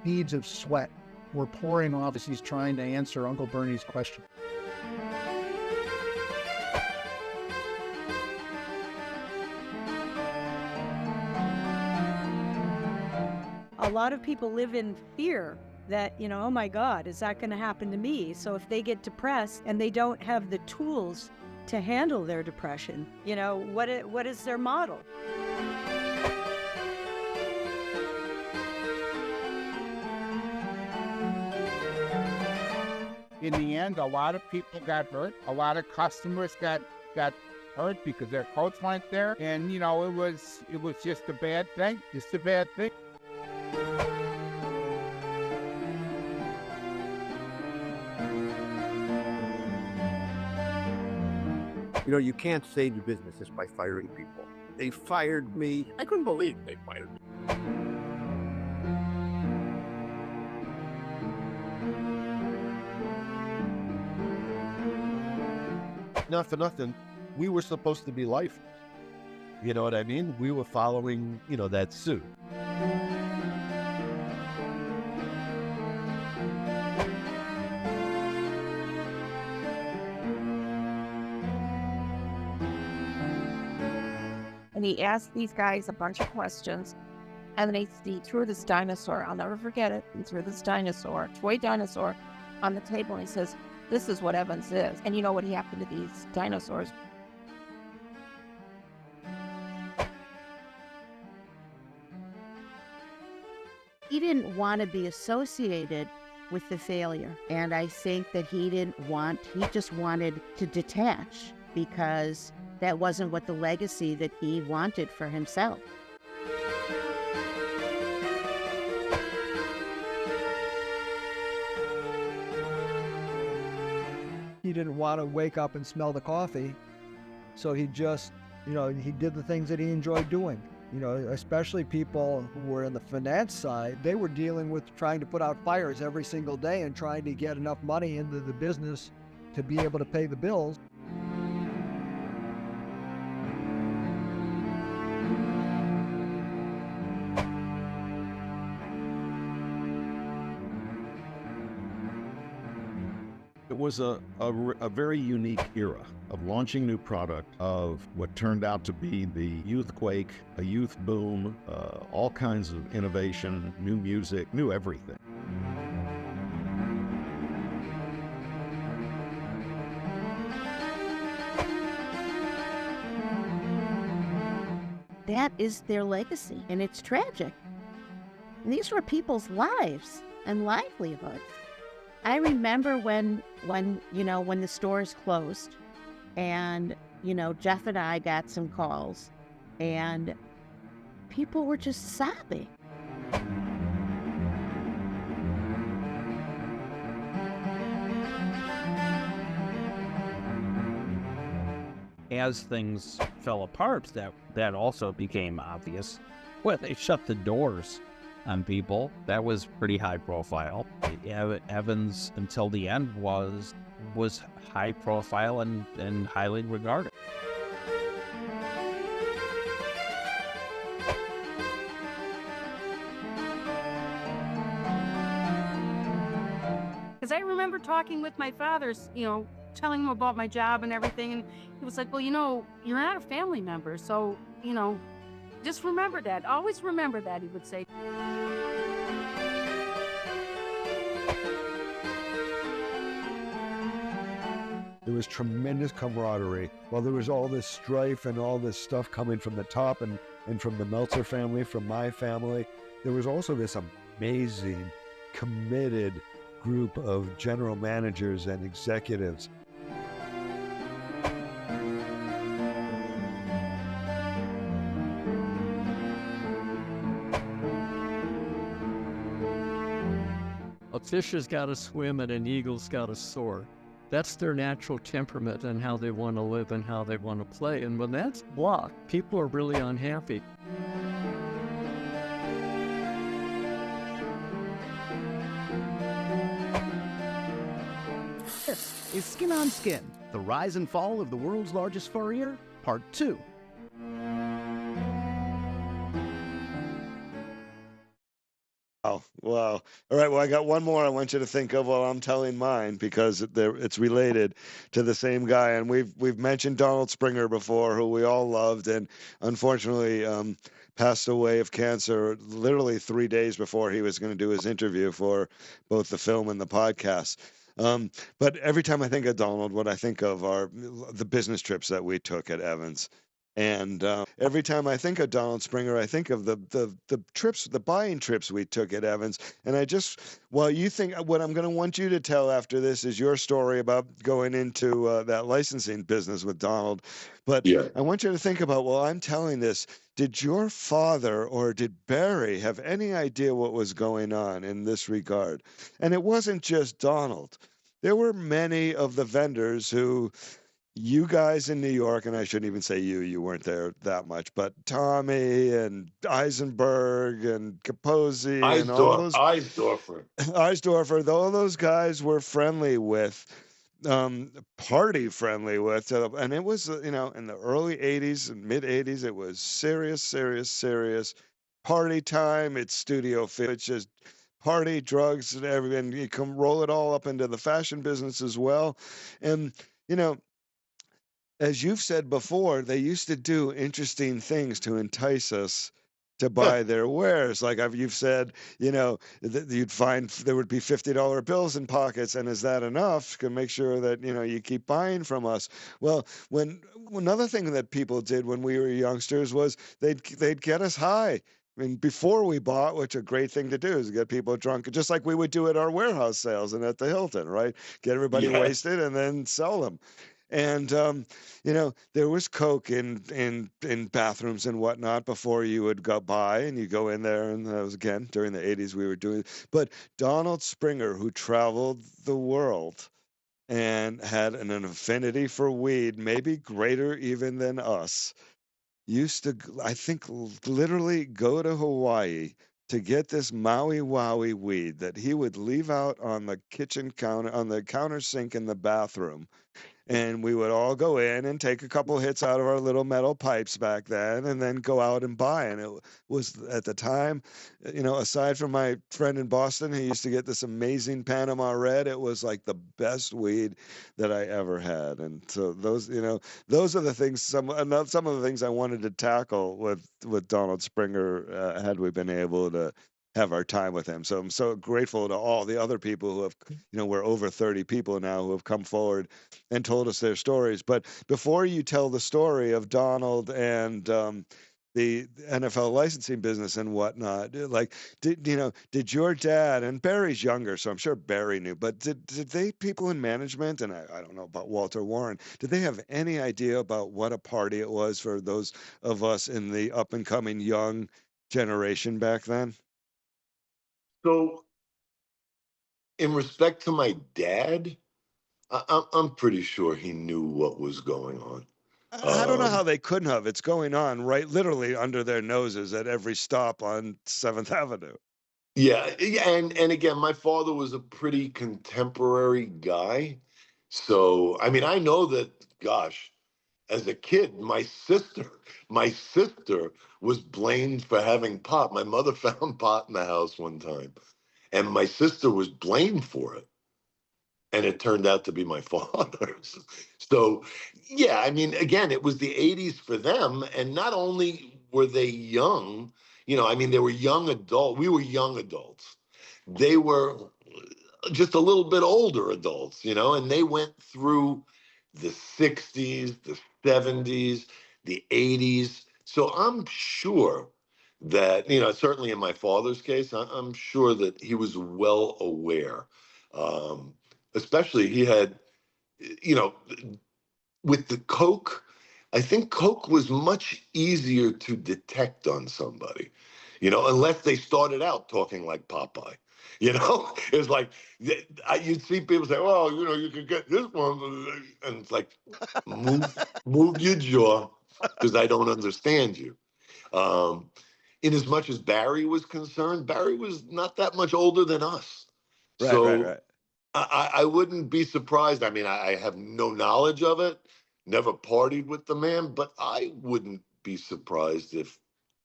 beads of sweat were pouring off as he's trying to answer Uncle Bernie's question. A lot of people live in fear that, oh my God, is that going to happen to me? So if they get depressed and they don't have the tools to handle their depression, what is their model? In the end, a lot of people got hurt. A lot of customers got hurt because their coats weren't there. And, it was just a bad thing. Just a bad thing. You can't save your business just by firing people. They fired me. I couldn't believe they fired me. Not for nothing, we were supposed to be lifers. You know what I mean? We were following, that suit. And he asked these guys a bunch of questions, and then he threw this dinosaur. I'll never forget it. He threw this toy dinosaur, on the table, and he says, "This is what Evans is." And you know what happened to these dinosaurs? He didn't want to be associated with the failure. And I think that he just wanted to detach, because that wasn't what the legacy that he wanted for himself. He didn't want to wake up and smell the coffee, so he just, he did the things that he enjoyed doing. Especially people who were in the finance side, they were dealing with trying to put out fires every single day and trying to get enough money into the business to be able to pay the bills. It was a very unique era of launching new product, of what turned out to be the youthquake, a youth boom, all kinds of innovation, new music, new everything. That is their legacy, and it's tragic. And these were people's lives and livelihoods. I remember when the stores closed, and, Jeff and I got some calls, and people were just sobbing. As things fell apart, that also became obvious. Well, they shut the doors on people. That was pretty high profile. Evans, until the end, was high profile and highly regarded. Because I remember talking with my father, telling him about my job and everything, and he was like, well, you're not a family member, so, just remember that. Always remember that, he would say. There was tremendous camaraderie. While there was all this strife and all this stuff coming from the top and from the Meltzer family, from my family, there was also this amazing, committed group of general managers and executives. A fish has got to swim and an eagle's got to soar. That's their natural temperament and how they want to live and how they want to play. And when that's blocked, people are really unhappy. This is Skin on Skin, the rise and fall of the world's largest furrier, Part 2. Wow. All right. Well, I got one more I want you to think of while I'm telling mine because it's related to the same guy. And we've mentioned Donald Springer before, who we all loved, and unfortunately passed away of cancer literally 3 days before he was going to do his interview for both the film and the podcast. But every time I think of Donald, what I think of are the business trips that we took at Evans. And every time I think of Donald Springer, I think of the trips, the buying trips we took at Evans. And while you think, what I'm going to want you to tell after this is your story about going into that licensing business with Donald. But I want you to think about, while I'm telling this, did your father or did Barry have any idea what was going on in this regard? And it wasn't just Donald. There were many of the vendors who, you guys in New York, and I shouldn't even say you weren't there that much, but Tommy and Eisenberg and Capozzi and all those Eisdorfer, all those guys were friendly with, party friendly with, and it was, in the early 80s and mid 80s, it was serious party time. It's Studio 50. It's just party, drugs, and everything. You can roll it all up into the fashion business as well. And, as you've said before, they used to do interesting things to entice us to buy their wares. Like you've said, you'd find there would be $50 bills in pockets, and is that enough to make sure that you keep buying from us? Well, another thing that people did when we were youngsters was they'd get us high. I mean, before we bought, which a great thing to do is get people drunk, just like we would do at our warehouse sales and at the Hilton, right? Get everybody wasted and then sell them. And there was Coke in bathrooms and whatnot before you would go by, and you go in there, and that was again during the 80s we were doing. But Donald Springer, who traveled the world and had an affinity for weed, maybe greater even than us, used to, I think, literally go to Hawaii to get this Maui Wowie weed that he would leave out on the kitchen counter, on the counter sink in the bathroom. And we would all go in and take a couple hits out of our little metal pipes back then, and then go out and buy. And it was, at the time, aside from my friend in Boston, he used to get this amazing Panama Red. It was like the best weed that I ever had. And so those are the things, some of the things I wanted to tackle with Donald Springer, had we been able to have our time with him. So I'm so grateful to all the other people who have, we're over 30 people now who have come forward and told us their stories. But before you tell the story of Donald and the NFL licensing business and whatnot, like, did your dad, and Barry's younger, so I'm sure Barry knew, but did they, people in management, and I don't know about Walter Warren, did they have any idea about what a party it was for those of us in the up and coming young generation back then? So, in respect to my dad, I'm pretty sure he knew what was going on. I don't know how they couldn't have. It's going on right literally under their noses at every stop on 7th Avenue. Yeah, and again, my father was a pretty contemporary guy. So, I mean, I know that, gosh, as a kid, my sister was blamed for having pot. My mother found pot in the house one time, and my sister was blamed for it. and it turned out to be my father's. So, yeah, I mean, again, it was the 80s for them. And not only were they young, I mean, they were young adult. We were young adults. They were just a little bit older adults, and they went through the 60s, the 70s, the 80s. So I'm sure that, certainly in my father's case, I'm sure that he was well aware. Especially he had, you know, with the Coke, I think Coke was much easier to detect on somebody, unless they started out talking like Popeye. It's like you'd see people say, "Well, you can get this one," and it's like, move your jaw, because I don't understand you. Um, in as much as Barry was concerned, Barry was not that much older than us, so Right. I wouldn't be surprised. I mean, I have no knowledge of it, never partied with the man, but I wouldn't be surprised if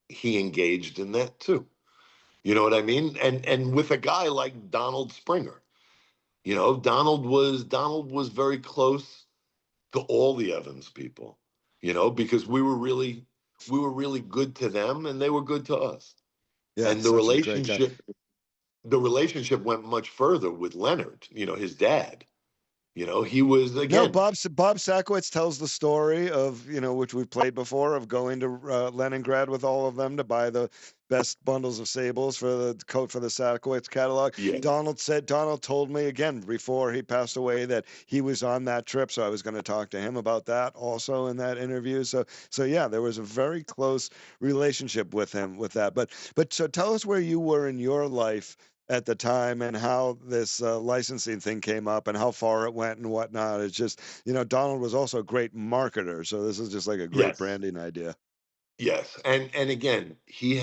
he engaged in that too. You know what I mean? And with a guy like Donald Springer, Donald was very close to all the Evans people, because we were really good to them and they were good to us. Yeah, And the such a great guy. relationship went much further with Leonard, his dad. He was, No, again. Bob Sakowitz tells the story of, which we've played before, of going to Leningrad with all of them to buy the best bundles of sables for the coat for the Sakowitz catalog. Yeah. Donald told me again before he passed away that he was on that trip, so I was going to talk to him about that also in that interview. So yeah, there was a very close relationship with him with that. But so tell us where you were in your life at the time and how this licensing thing came up and how far it went and whatnot. It's just, Donald was also a great marketer. So this is just like a great Yes. branding idea. Yes. And again, he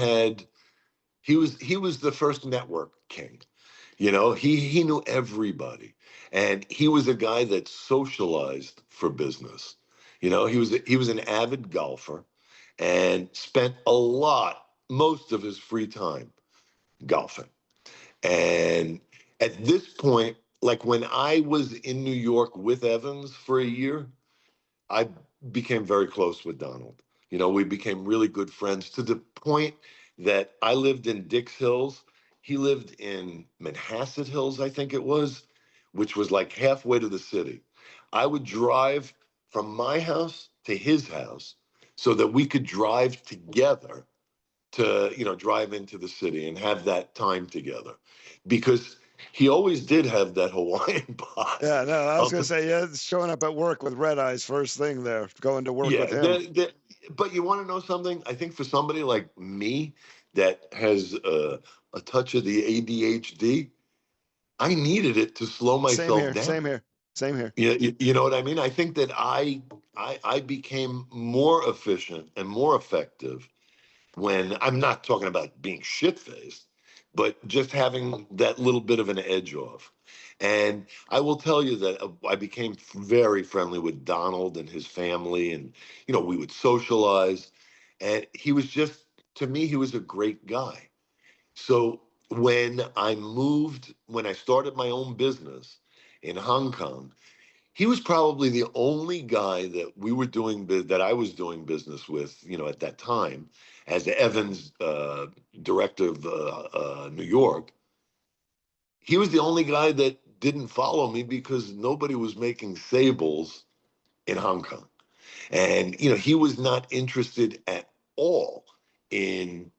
was the first network king. He knew everybody. And he was a guy that socialized for business. He was an avid golfer and spent most of his free time golfing. And at this point, like when I was in New York with Evans for a year, I became very close with Donald. We became really good friends to the point that I lived in Dix Hills. He lived in Manhasset Hills, I think it was, which was like halfway to the city. I would drive from my house to his house so that we could drive together to, drive into the city and have that time together, because he always did have that Hawaiian pot. Yeah, no, I was going to say, yeah, showing up at work with red eyes first thing there, going to work with him. But you want to know something? I think for somebody like me that has a touch of the ADHD, I needed it to slow myself down. Same here. You know what I mean? I think that I became more efficient and more effective when I'm not talking about being shit-faced, but just having that little bit of an edge off. And I will tell you that I became very friendly with Donald and his family, and we would socialize. And he was just, to me, he was a great guy. So when I started my own business in Hong Kong, he was probably the only guy that I was doing business with, at that time, as Evans director of New York. He was the only guy that didn't follow me because nobody was making sables in Hong Kong. And, he was not interested at all in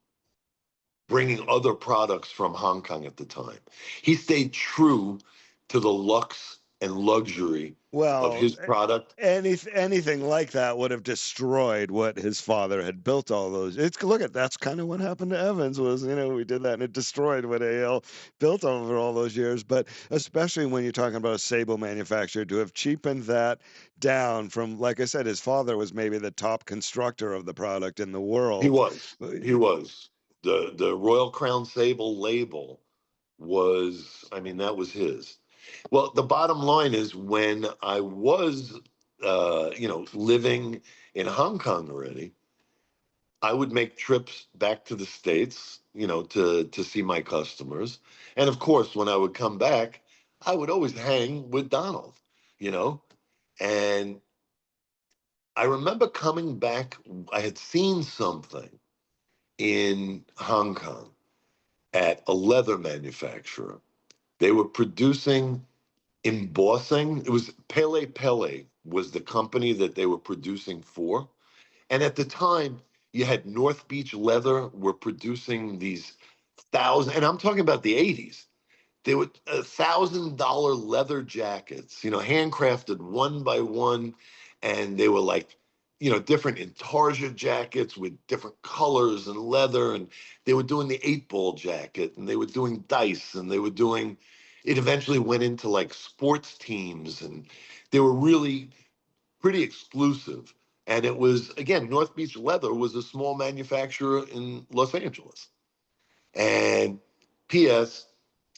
bringing other products from Hong Kong at the time. He stayed true to the luxe and luxury of his product. Anything like that would have destroyed what his father had built all those. That's kind of what happened to Evans was, we did that and it destroyed what AL built over all those years. But especially when you're talking about a sable manufacturer, to have cheapened that down from, like I said, his father was maybe the top constructor of the product in the world. He was. The Royal Crown Sable label was, that was his. Well, the bottom line is when I was, living in Hong Kong already, I would make trips back to the States, to see my customers. And of course, when I would come back, I would always hang with Donald, you know? And I remember coming back, I had seen something in Hong Kong at a leather manufacturer. They were producing embossing. It was Pele Pele was the company that they were producing for. And at the time, you had North Beach Leather were producing these thousand, and I'm talking about the 80s. They were $1,000 leather jackets, handcrafted one by one, and they were like, different intarsia jackets with different colors and leather, and they were doing the 8-ball jacket, and they were doing dice, and they were doing. It eventually went into like sports teams, and they were really pretty exclusive. And it was again, North Beach Leather was a small manufacturer in Los Angeles. And P.S.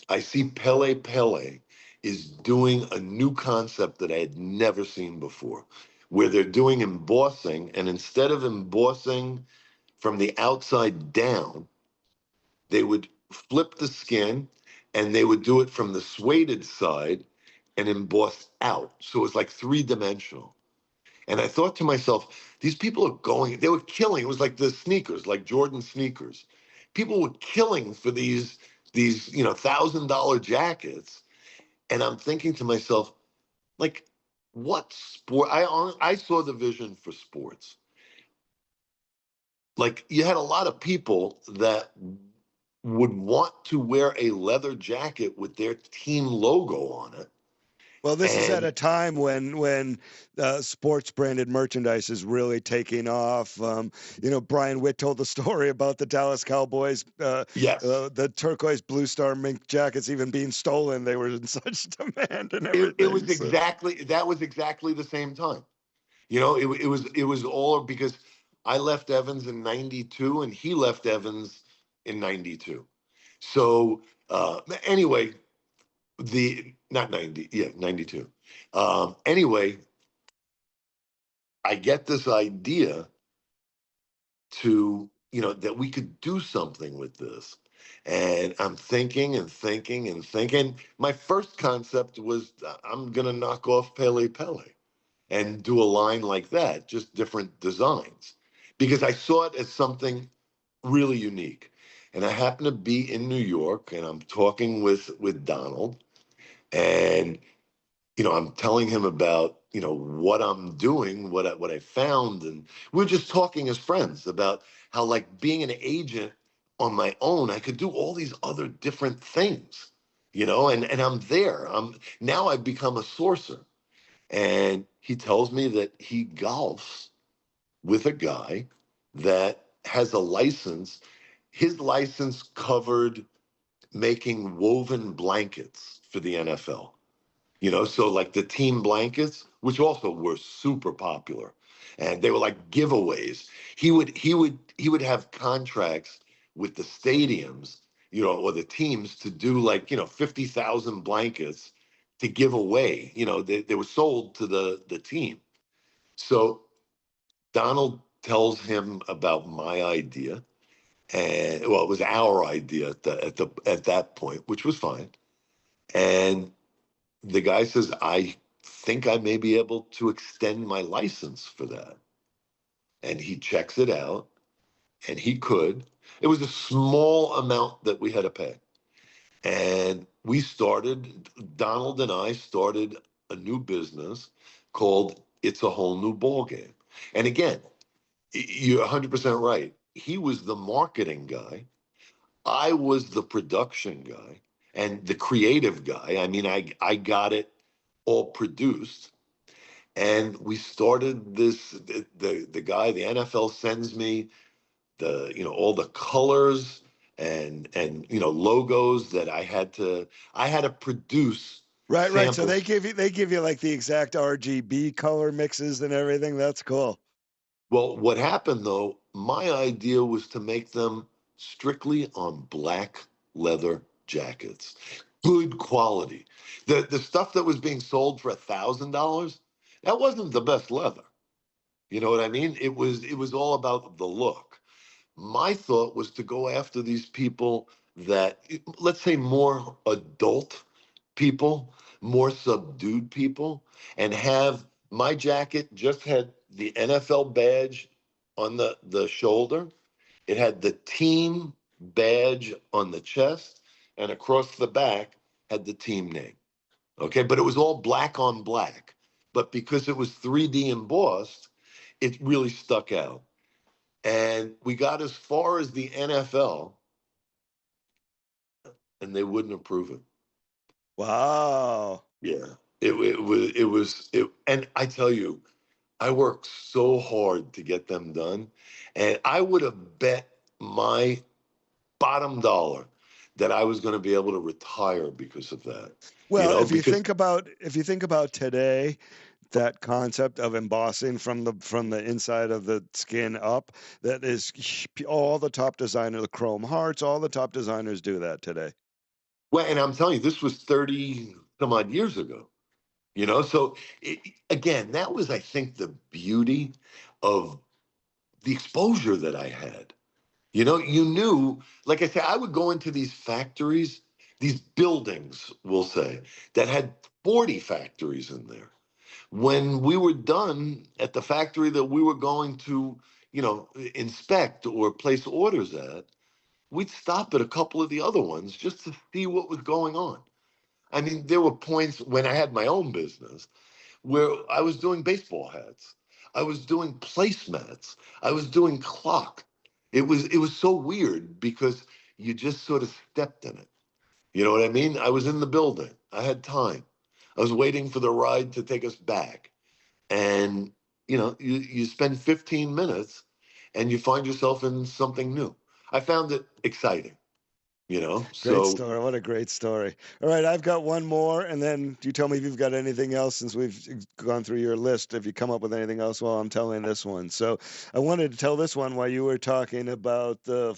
I see Pele Pele is doing a new concept that I had never seen before, where they're doing embossing, and instead of embossing from the outside down, they would flip the skin and they would do it from the sueded side and emboss out. So it was like 3-dimensional. And I thought to myself, these people are they were killing. It was like the sneakers, like Jordan sneakers. People were killing for these $1,000 jackets. And I'm thinking to myself, like, what sport? I saw the vision for sports. Like, you had a lot of people that would want to wear a leather jacket with their team logo on it. Well, this is at And a time when sports branded merchandise is really taking off. Brian Witt told the story about the Dallas Cowboys, yes, the turquoise blue star mink jackets even being stolen. They were in such demand and everything. it was so. exactly the same time. It was all because I left Evans in '92 and he left Evans in '92. So anyway, the not 90, yeah, 92. Anyway, I get this idea that we could do something with this. And I'm thinking and thinking and thinking. My first concept was I'm going to knock off Pele Pele and do a line like that, just different designs, because I saw it as something really unique. And I happen to be in New York and I'm talking with Donald, and I'm telling him about what I'm doing, what I found, and we're just talking as friends about how, like, being an agent on my own, I could do all these other different things, and I'm there. Now I've become a sourcer, and he tells me that he golfs with a guy that has a license. His license covered making woven blankets for the NFL. So like the team blankets, which also were super popular, and they were like giveaways. He would have contracts with the stadiums, or the teams to do like 50,000 blankets to give away. They were sold to the team. So Donald tells him about my idea, and well, it was our idea at that point, which was fine. And the guy says, I think I may be able to extend my license for that. And he checks it out, and he could. It was a small amount that we had to pay. And Donald and I started a new business called It's a Whole New Ballgame. And again, you're 100% right. He was the marketing guy. I was the production guy and the creative guy. I mean, I got it all produced, and we started this. The guy, the NFL sends me all the colors and logos that I had to produce Right. So samples. they give you like the exact RGB color mixes and everything. That's cool. Well, what happened though, my idea was to make them strictly on black leather jackets, good quality. The stuff that was being sold for $1,000, that wasn't the best leather. You know what I mean? It was all about the look. My thought was to go after these people that, let's say, more adult people, more subdued people, and have my jacket just had the NFL badge on the shoulder. It had the team badge on the chest, and across the back had the team name. Okay, but it was all black on black. But because it was 3D embossed, it really stuck out. And we got as far as the NFL, and they wouldn't approve it. Wow. Yeah, it, and I tell you, I worked so hard to get them done, and I would have bet my bottom dollar that I was going to be able to retire because of that. Well, if you Because think about today, that concept of embossing from the inside of the skin up, that is all the top designers, the chrome hearts, all the top designers do that today. well, and I'm telling you, this was 30 some odd years ago. So again, that was, I think, the beauty of the exposure that I had. You knew, like I said, I would go into these factories, these buildings, we'll say, that had 40 factories in there. When we were done at the factory that we were going to, inspect or place orders at, we'd stop at a couple of the other ones just to see what was going on. I mean, there were points when I had my own business where I was doing baseball hats. I was doing placemats. I was doing clock. It was so weird because you just sort of stepped in it. You know what I mean? I was in the building. I had time. I was waiting for the ride to take us back. And you spend 15 minutes and you find yourself in something new. I found it exciting. Great So story. What a great story. All right, I've got one more, and then you tell me if you've got anything else since we've gone through your list. If you come up with anything else while I'm telling this one. So I wanted to tell this one while you were talking about the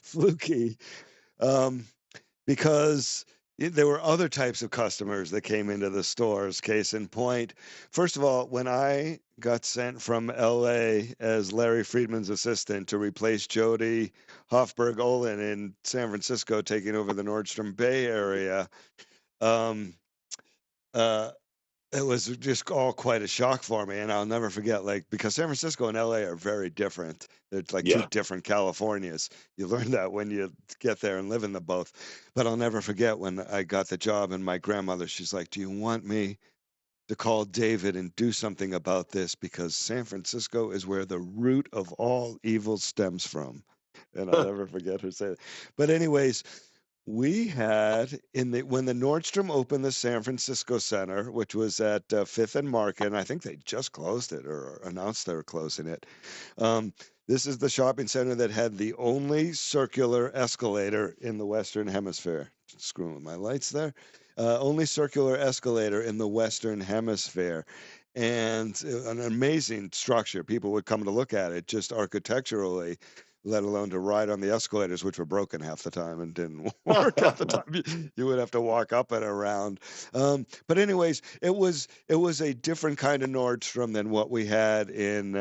fluky, because there were other types of customers that came into the stores. Case in point, first of all, when I got sent from LA as Larry Friedman's assistant to replace Jody Hofberg Olin in San Francisco, taking over the Nordstrom Bay area, um, uh, it was just all quite a shock for me, and I'll never forget, because San Francisco and LA are very different. They're like two yeah. different Californias. You learn that when you get there and live in them both. But I'll never forget when I got the job, and my grandmother, she's like, "Do you want me to call David and do something about this? Because San Francisco is where the root of all evil stems from." And I'll never forget her saying it. But anyways, we had when the Nordstrom opened the San Francisco Center, which was at Fifth and Market, and I think they just closed it or announced they were closing it. This is the shopping center that had the only circular escalator in the Western Hemisphere. Screwing with my lights there. Only circular escalator in the Western Hemisphere. And an amazing structure. People would come to look at it just architecturally, let alone to ride on the escalators, which were broken half the time and didn't work half the time. You would have to walk up and around. But anyways, it was a different kind of Nordstrom than what we had in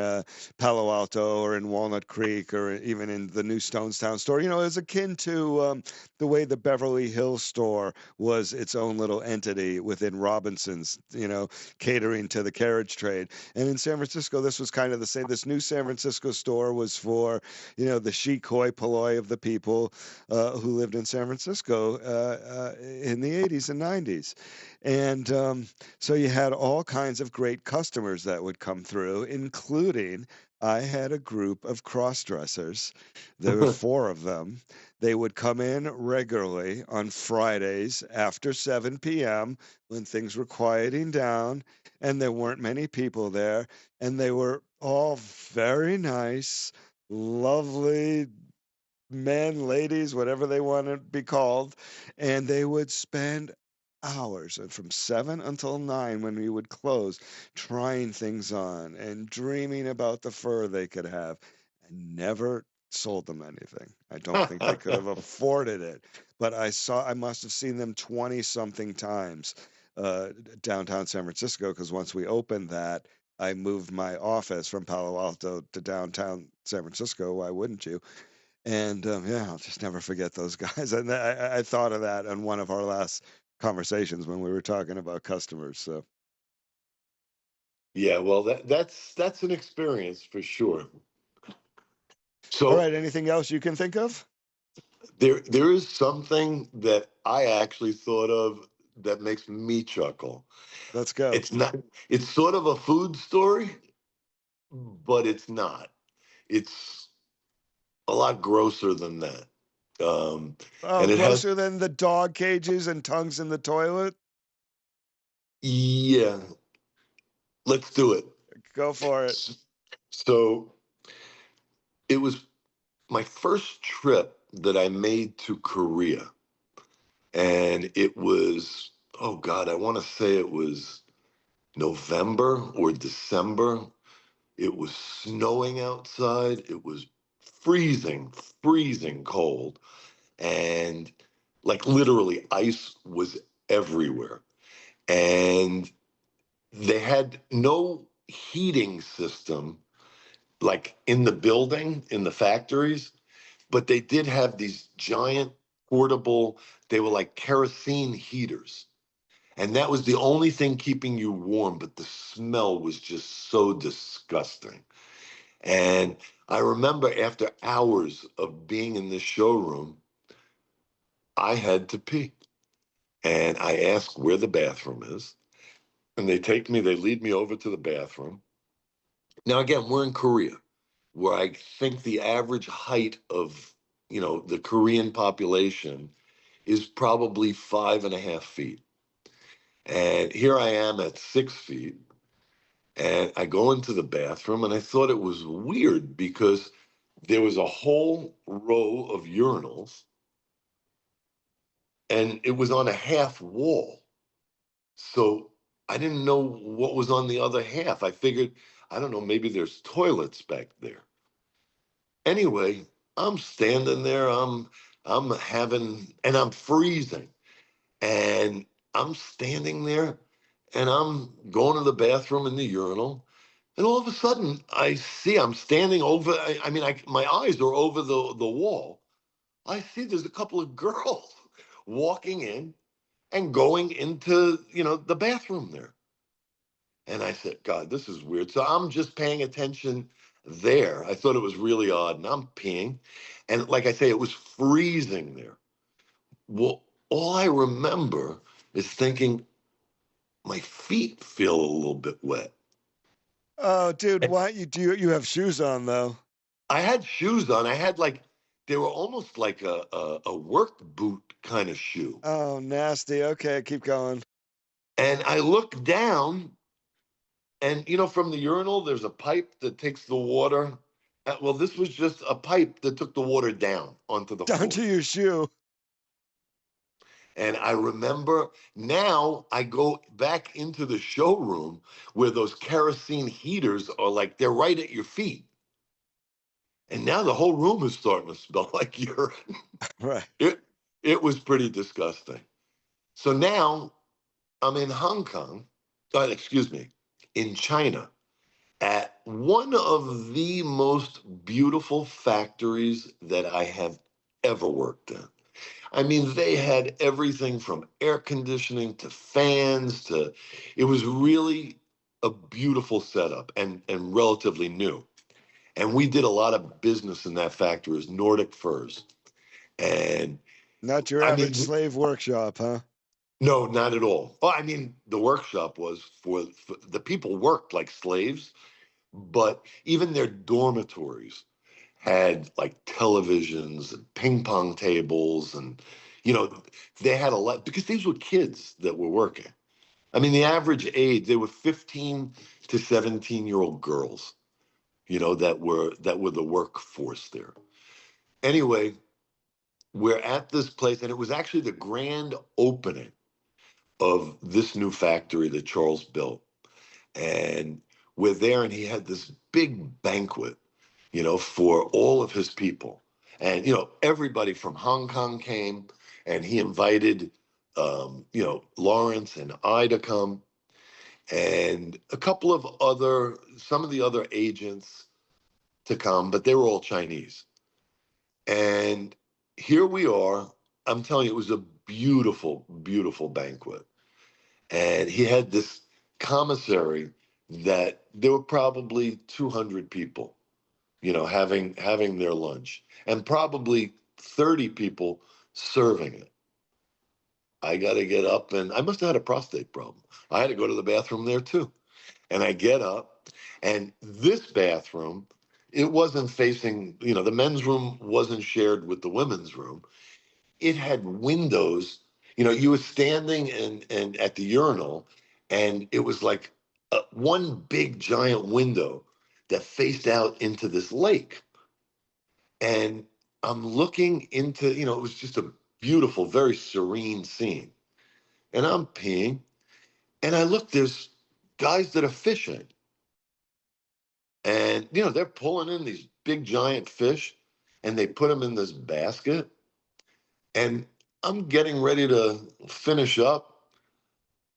Palo Alto or in Walnut Creek or even in the new Stonestown store. It was akin to the way the Beverly Hills store was its own little entity within Robinson's, catering to the carriage trade. And in San Francisco, this was kind of the same. This new San Francisco store was for, the chic hoi polloi of the people who lived in San Francisco in the 80s and 90s. And so you had all kinds of great customers that would come through, including I had a group of cross-dressers. There were 4 of them. They would come in regularly on Fridays after 7 p.m. when things were quieting down and there weren't many people there. And they were all very nice, lovely men, ladies, whatever they want to be called. And they would spend hours, and from 7 until 9 when we would close, trying things on and dreaming about the fur they could have, and never sold them anything. I don't think they could have afforded it, but I must have seen them 20 something times downtown San Francisco, because once we opened that, I moved my office from Palo Alto to downtown San Francisco. Why wouldn't you? And I'll just never forget those guys. And I thought of that on one of our last conversations when we were talking about customers. So Yeah, well, that's an experience for sure. all So right, anything else you can think of? there is something that I actually thought of that makes me chuckle. Let's go. It's sort of a food story, but it's not. It's a lot grosser than that. Oh, And it has, grosser than the dog cages and tongues in the toilet? yeah, let's do it. Go for it. So it was my first trip that I made to Korea. And it was, oh God, I want to say it was November or December. It was snowing outside. It was freezing, freezing cold. And like literally ice was everywhere. And they had no heating system like in the building, in the factories, but they did have these giant portable, they were like kerosene heaters. And that was the only thing keeping you warm, but the smell was just so disgusting. And I remember after hours of being in this showroom, I had to pee. And I asked where the bathroom is. And they lead me over to the bathroom. Now, again, we're in Korea, where I think the average height of, the Korean population is probably 5.5 feet. And here I am at 6 feet. And I go into the bathroom and I thought it was weird because there was a whole row of urinals and it was on a half wall. So I didn't know what was on the other half. I figured, I don't know, maybe there's toilets back there. Anyway, I'm standing there, and I'm freezing. And I'm standing there and I'm going to the bathroom in the urinal. And all of a sudden, I'm standing over. My eyes are over the wall. I see there's a couple of girls walking in and going into the bathroom there. And I said, God, this is weird. So I'm just paying attention there. I thought it was really odd, and I'm peeing, and like I say, it was freezing there. Well, all I remember is thinking my feet feel a little bit wet. Oh, dude, why you have shoes on though? I had shoes on. They were almost like a work boot kind of shoe. Oh, nasty. Okay, keep going. And I look down, and from the urinal, there's a pipe that takes the water. Well, this was just a pipe that took the water down onto the Down floor. to your shoe. And I remember now I go back into the showroom where those kerosene heaters are like they're right at your feet. And now the whole room is starting to smell like urine. Right. It was pretty disgusting. So now I'm in Hong Kong, in China, at one of the most beautiful factories that I have ever worked in. I mean, they had everything from air conditioning to fans to, it was really a beautiful setup and relatively new. And we did a lot of business in that factory as Nordic Furs. And Not your average slave workshop, huh? no, not at all. Well, the workshop was for the people worked like slaves, but even their dormitories had like televisions and ping pong tables and they had a lot because these were kids that were working. The average age, they were 15 to 17-year-old girls, that were the workforce there. Anyway, we're at this place and it was actually the grand opening of this new factory that Charles built. And we're there and he had this big banquet, for all of his people. And, everybody from Hong Kong came and he invited, Lawrence and I to come and a couple of some of the other agents to come, but they were all Chinese. And here we are. I'm telling you, it was a beautiful, beautiful banquet. And he had this commissary that there were probably 200 people, having their lunch, and probably 30 people serving it. I got to get up, and I must have had a prostate problem. I had to go to the bathroom there too. And I get up, and this bathroom, it wasn't facing, the men's room wasn't shared with the women's room. It had windows. You were standing and at the urinal, and it was like one big giant window that faced out into this lake. And I'm looking into, it was just a beautiful, very serene scene. And I'm peeing, and I look, there's guys that are fishing. And, they're pulling in these big giant fish, and they put them in this basket. And I'm getting ready to finish up.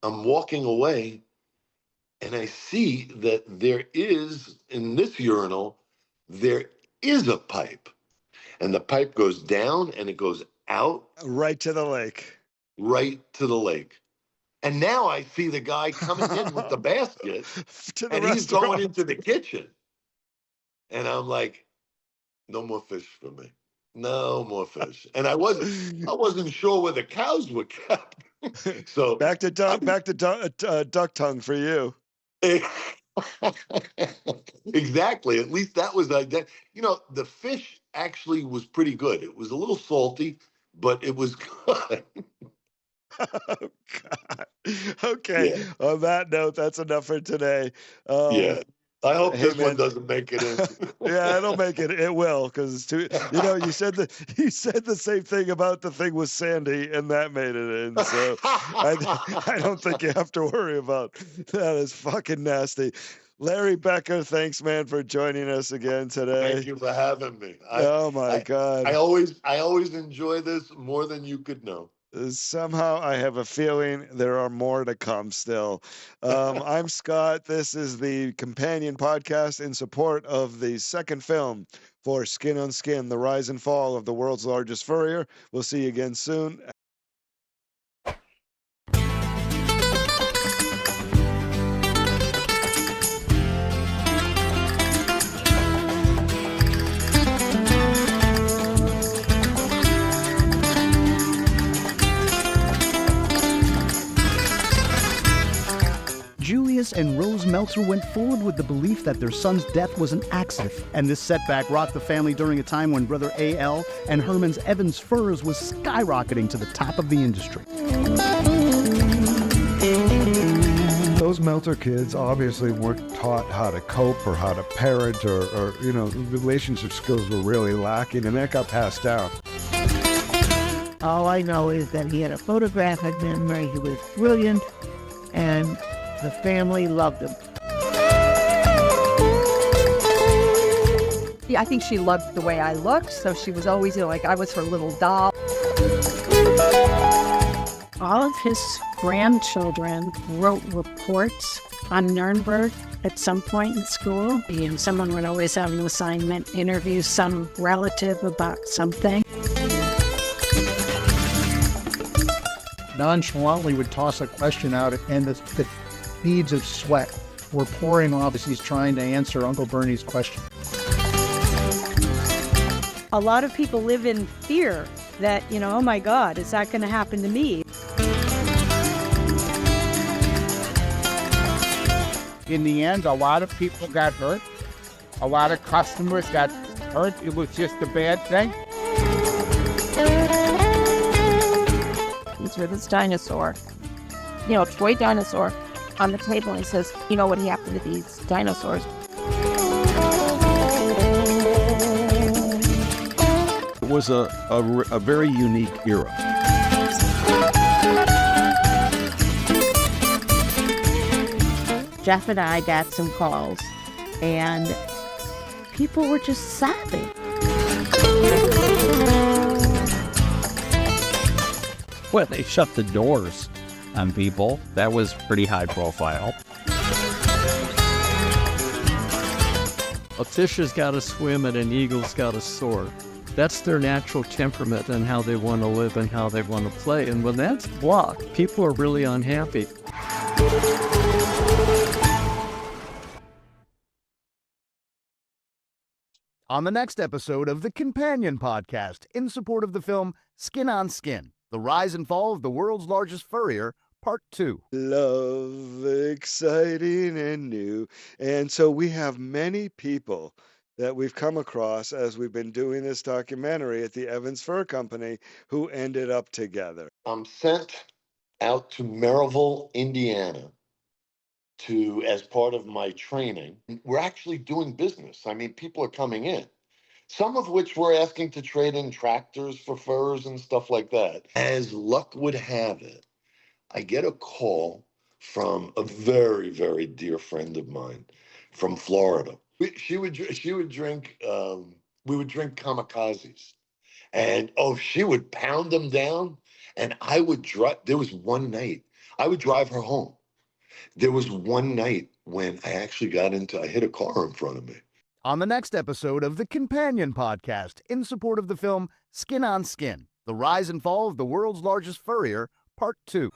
I'm walking away, and I see that there is, in this urinal, there is a pipe. And the pipe goes down, and it goes out. Right to the lake. Right to the lake. And now I see the guy coming in with the basket, and he's going into the kitchen. And I'm like, no more fish for me. No more fish. And I wasn't sure where the cows were kept. So back to duck tongue for you. Exactly. At least that was the fish actually was pretty good. It was a little salty, but it was good. Oh, God. Okay. Yeah. On that note, that's enough for today. Yeah. I hope this one doesn't make it in. Yeah, it'll make it. It will, because it's too. You said the same thing about the thing with Sandy, and that made it in. So I don't think you have to worry about that. Is fucking nasty. Larry Becker, thanks, man, for joining us again today. Thank you for having me. Oh my God. I always enjoy this more than you could know. Somehow I have a feeling there are more to come still. I'm Scott. This is the companion podcast in support of the second film for Skin on Skin, The Rise and Fall of the World's Largest Furrier. We'll see you again soon. Julius and Rose Meltzer went forward with the belief that their son's death was an accident, and this setback rocked the family during a time when brother A.L. and Herman's Evans Furs was skyrocketing to the top of the industry. Those Meltzer kids obviously weren't taught how to cope or how to parent or relationship skills were really lacking, and that got passed down. All I know is that he had a photographic memory, he was brilliant, and the family loved him. Yeah, I think she loved the way I looked, so she was always like I was her little doll. All of his grandchildren wrote reports on Nuremberg at some point in school. And someone would always have an assignment, interview some relative about something. Nonchalantly would toss a question out, and the beads of sweat were pouring off as he's trying to answer Uncle Bernie's question. A lot of people live in fear that, oh my God, is that going to happen to me? In the end, a lot of people got hurt. A lot of customers got hurt. It was just a bad thing. He's with this dinosaur, toy dinosaur on the table, and he says, you know what happened to these dinosaurs? It was a very unique era. Jeff and I got some calls, and people were just sobbing. Well, they shut the doors on people. That was pretty high profile. A fish has got to swim and an eagle's got to soar. That's their natural temperament and how they want to live and how they want to play. And when that's blocked, people are really unhappy. On the next episode of the Companion Podcast, in support of the film Skin on Skin, The Rise and Fall of the World's Largest Furrier, Part 2. Love, exciting and new. And so we have many people that we've come across as we've been doing this documentary at the Evans Fur Company who ended up together. I'm sent out to Maryville, Indiana, as part of my training. We're actually doing business. I mean, people are coming in, some of which we're asking to trade in tractors for furs and stuff like that. As luck would have it, I get a call from a very, very dear friend of mine from Florida. She would drink. We would drink kamikazes, and she would pound them down, and I would drive. There was one night I would drive her home. There was one night when I hit a car in front of me. On the next episode of the Companion Podcast, in support of the film Skin on Skin, The Rise and Fall of the World's Largest Furrier, Part 2.